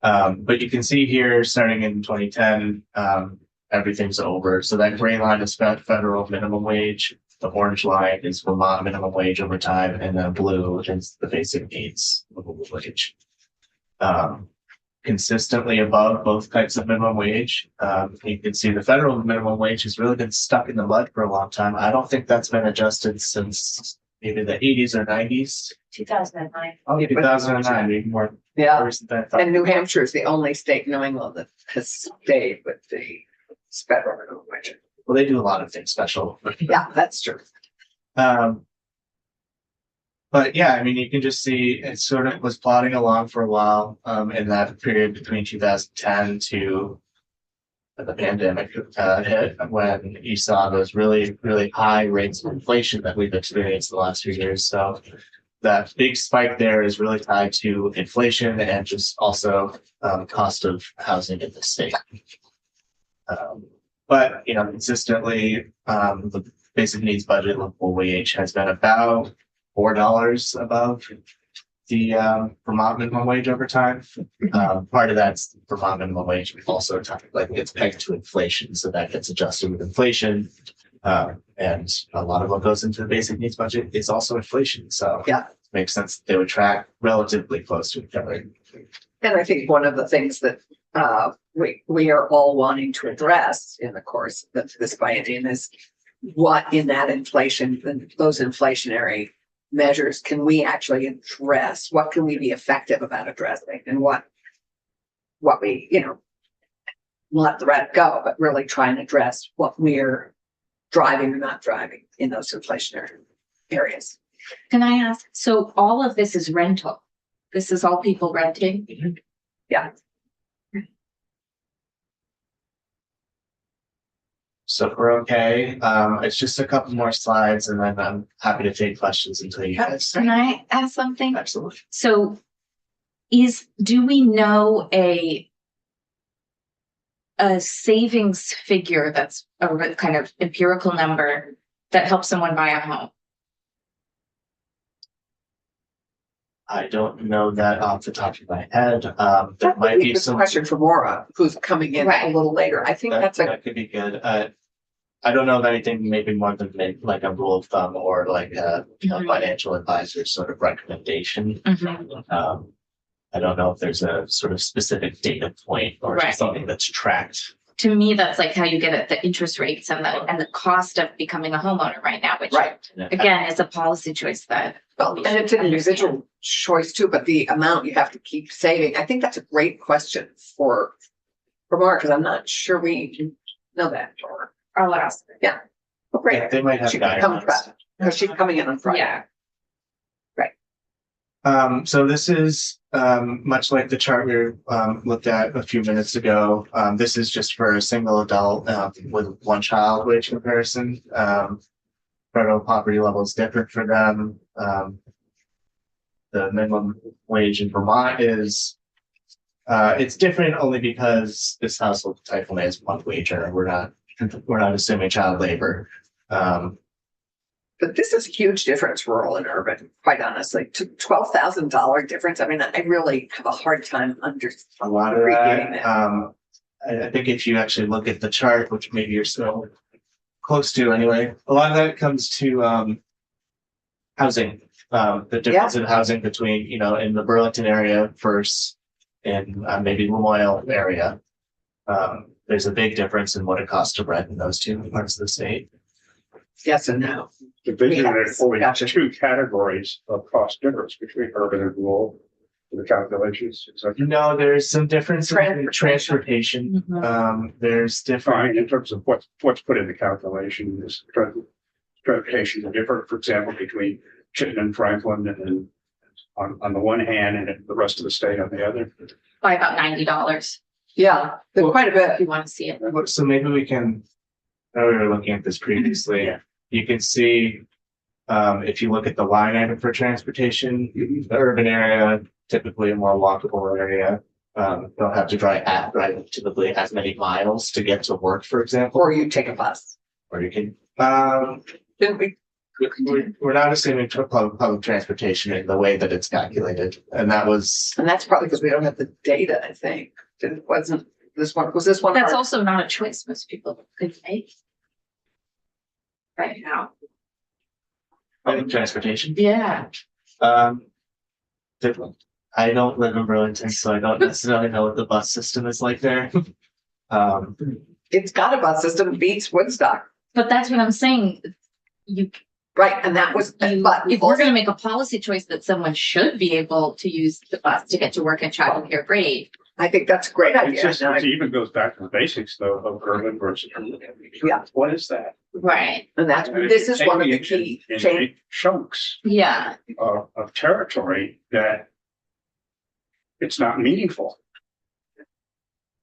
But you can see here, starting in 2010, everything's over. So that gray line is federal minimum wage. The orange line is Vermont minimum wage over time, and then blue is the basic needs minimum wage. Consistently above both types of minimum wage. You can see the federal minimum wage has really been stuck in the mud for a long time. I don't think that's been adjusted since maybe the 80s or 90s. 2009. Oh, 2009, even more Yeah. recent than I thought. And New Hampshire is the only state in New England that has stayed with the federal minimum wage. Well, they do a lot of things special. Yeah, that's true. But yeah, I mean, you can just see it sort of was plodding along for a while in that period between 2010 to the pandemic hit, when you saw those really, really high rates of inflation that we've experienced the last few years. So that big spike there is really tied to inflation and just also cost of housing in the state. But, you know, consistently, the basic needs budget livable wage has been about $4 above the Vermont minimum wage over time. Part of that's Vermont minimum wage also like gets pegged to inflation, so that gets adjusted with inflation. And a lot of what goes into the basic needs budget is also inflation. So Yeah. it makes sense that they would track relatively close to each other. And I think one of the things that we are all wanting to address in the course of this biennium is what in that inflation, those inflationary measures can we actually address? What can we be effective about addressing, and what we, let the red go, but really try and address what we're driving or not driving in those inflationary areas. Can I ask, so all of this is rental? This is all people renting? Yeah. So we're okay. It's just a couple more slides, and then I'm happy to take questions until you guys. Can I ask something? Absolutely. So do we know a savings figure that's a kind of empirical number that helps someone buy a home? I don't know that off the top of my head. There That might be a some. question for Maura, who's coming in a Right. little later. I think that's a That could be good. I don't know of anything maybe more than like a rule of thumb or like a financial advisor sort of recommendation. Mhm. I don't know if there's a sort of specific data point or Right. something that's tracked. To me, that's like how you get at the interest rates and the cost of becoming a homeowner right now, which right. again is a policy choice that. Well, we and it's should an individual choice too, but the amount you have to keep saving, I think that's a great question for Maura, because I'm not sure we know that. Or I'll ask. oh, great. They might have She can come guidelines. Friday, because she's coming in on Friday. Yeah. So this is much like the chart we looked at a few minutes ago. This is just for a single adult with one child wage comparison. Federal poverty level is different for them. The minimum wage in Vermont is it's different only because this household type only has one wage earner. We're not assuming child labor. But this is a huge difference, rural and urban, quite honestly. To $12,000 difference. I mean, I really have a hard time A lot of appreciating that. that. I think if you actually look at the chart, which maybe you're still close to anyway, a lot of that comes to housing. The difference in housing between, in the Burlington area versus in maybe Lamoille area. There's a big difference in what it costs to rent in those two parts of the state. Yes and no. Division Yes, it over gotcha. two categories of cost difference between urban and rural for the calculations. Is that No, there's some difference in Transportation. transportation. There's fine different. in terms of what's put in the calculation? Is transportation different, for example, between Chittenden, Franklin, and on the one hand and the rest of the state on the other. By about $90 Yeah, there's quite a if bit. you want to see it. So maybe we can, I know we were looking at this previously. Yeah. You can see, if you look at the line item for transportation, the urban area, typically a more walkable area. Don't have to drive typically as many miles to get to work, for example, Or you take a bus. or you can, Didn't we? we're not assuming public transportation in the way that it's calculated. And that was, And that's probably because we don't have the data, I think. Was this one? That's hard? also not a choice most people could make. Right now. public transportation. Yeah. Different. I don't live in Burlington, so I don't necessarily know what the bus system is like there. It's got a bus system, beats Woodstock. But that's what I'm saying. Right, and that was, but If we're gonna make a policy choice that someone should be able to use the bus to get to work and childcare, great. I think that's a great It's idea. just, And I- it even goes back to the basics though, of urban versus rural. Yeah. What is that? Right. And that's, And this it's is one of the taken key in change. big chunks Yeah. of territory that it's not meaningful.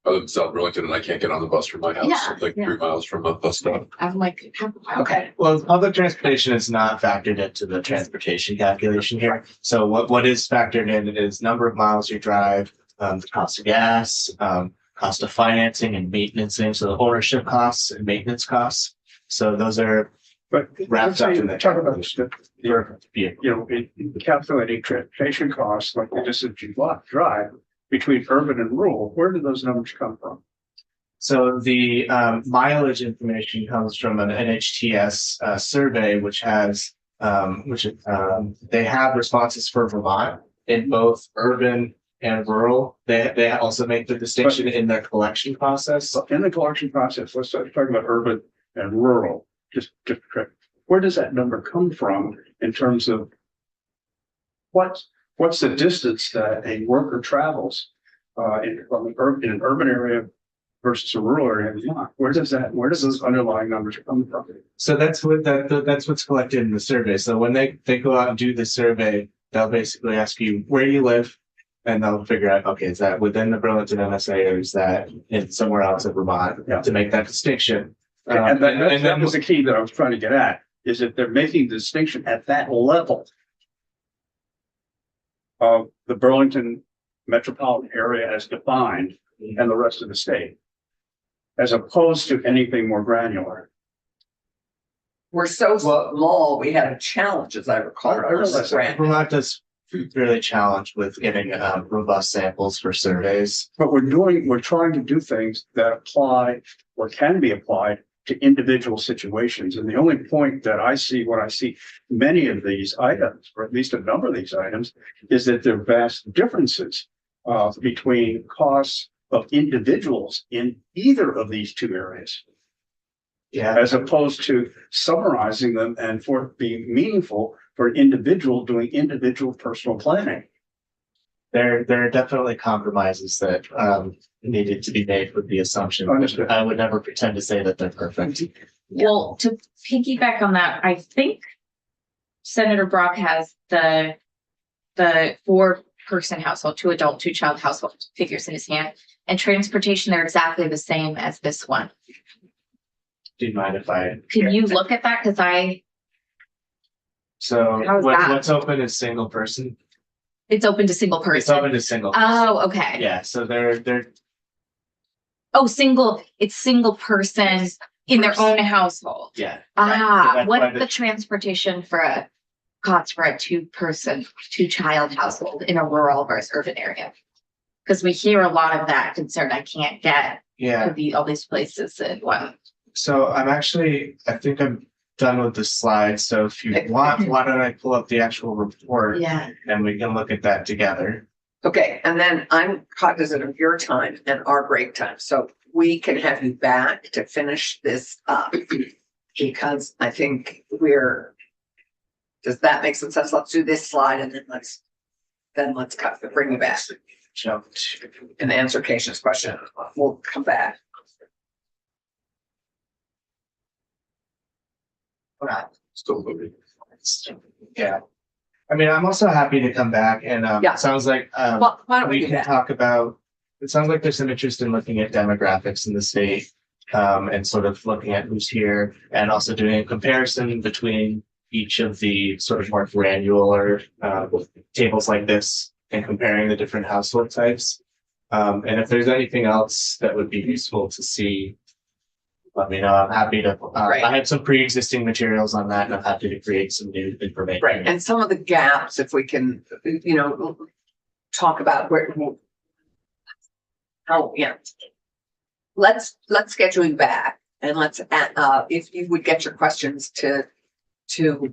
I live in South Burlington and I can't get on the bus from my house, Yeah, like yeah. 3 miles from a bus stop. I'm like, Okay, Well, public transportation is not factored into the transportation calculation here. So what is factored in is number of miles you drive, the cost of gas, cost of financing and maintenance, so the ownership costs and maintenance costs. So those are But Wrapped up in that. talk about the, your vehicle. you know, in calculating transportation costs, like the distance you drive between urban and rural, where do those numbers come from? So the mileage information comes from an NHTS survey, which has they have responses for Vermont in both urban and rural. They also make the distinction in their collection process. So in the collection process, let's talk about urban and rural, just correct. Where does that number come from in terms of what's the distance that a worker travels in an urban area versus a rural area? Where does those underlying numbers come from? So that's what's collected in the survey. So when they go out and do the survey, they'll basically ask you where you live, and they'll figure out, okay, is that within the Burlington MSA or is that in somewhere else in Vermont? Yeah. To make that distinction. And that then was the key that I was trying to get at, is that they're making the distinction at that level of the Burlington metropolitan area as defined and the rest of the state, as opposed to anything more granular. we're so small, we had a challenge, as I recall. I realize that. Grant. Vermont does really challenge with getting robust samples for surveys. But we're trying to do things that apply or can be applied to individual situations. And the only point that I see when I see many of these items, or at least a number of these items, is that there are vast differences between costs of individuals in either of these two areas, Yeah. as opposed to summarizing them and for it being meaningful for an individual doing individual personal planning. There are definitely compromises that needed to be made with the assumption. Understood. I would never pretend to say that they're perfect. Well, to piggyback on that, I think Senator Brock has the 4-person household, 2 adult, 2 child household figures in his hand. And transportation, they're exactly the same as this one. Do you mind if I? Can you look at that? Cause So How's that? what's open is single person. it's open to single It's person. open to single. Oh, okay. Yeah, so they're Oh, it's single person in their own household. yeah. Ah, That's what's why the transportation for a cost for a 2-person, 2-child household in a rural versus urban area? Because we hear a lot of that concern. I can't get Yeah. to all these places in one. So I think I'm done with the slides. So if you want, why don't I pull up the actual report Yeah. and we can look at that together. Okay, and then I'm cognizant of your time and our break time, so we can have you back to finish this up. Because I think does that make some sense? Let's do this slide and then let's bring you back Jump to and answer Keisha's question. We'll come back. Still moving. yeah. I mean, I'm also happy to come back and, Yeah. it sounds like, Well, why don't we we do can that? talk about, it sounds like there's some interest in looking at demographics in the state. And sort of looking at who's here and also doing a comparison between each of the sort of more granular, tables like this and comparing the different household types. And if there's anything else that would be useful to see, let me know. I'm happy to, Right. I had some pre-existing materials on that and I'm happy to create some new information. Right, and some of the gaps, if we can, talk about where. Oh, yeah. Let's schedule you back and let's, if you would get your questions to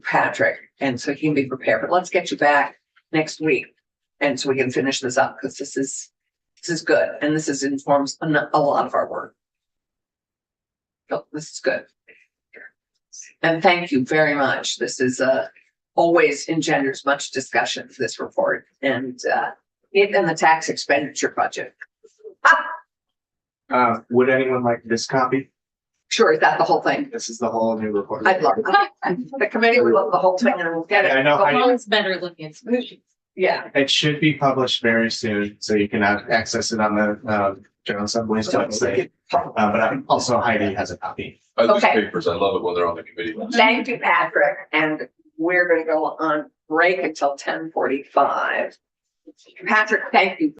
Patrick and so he can be prepared, but let's get you back next week. And so we can finish this up because this is good and this informs a lot of our work. So this is good. And thank you very much. This is always engenders much discussion, this report, and even the tax expenditure budget. Would anyone like this copy? Sure, is that the whole thing? This is the whole new report. I'd love that. The committee would love the whole thing and we'll get it. I know how you- One's better looking at solutions. Yeah, It should be published very soon, so you can access it on the General Assembly's website. But also Heidi has a copy. I lose Okay. papers. I love it when they're on the committee. thank you, Patrick, and we're gonna go on break until 10:45. Patrick, thank you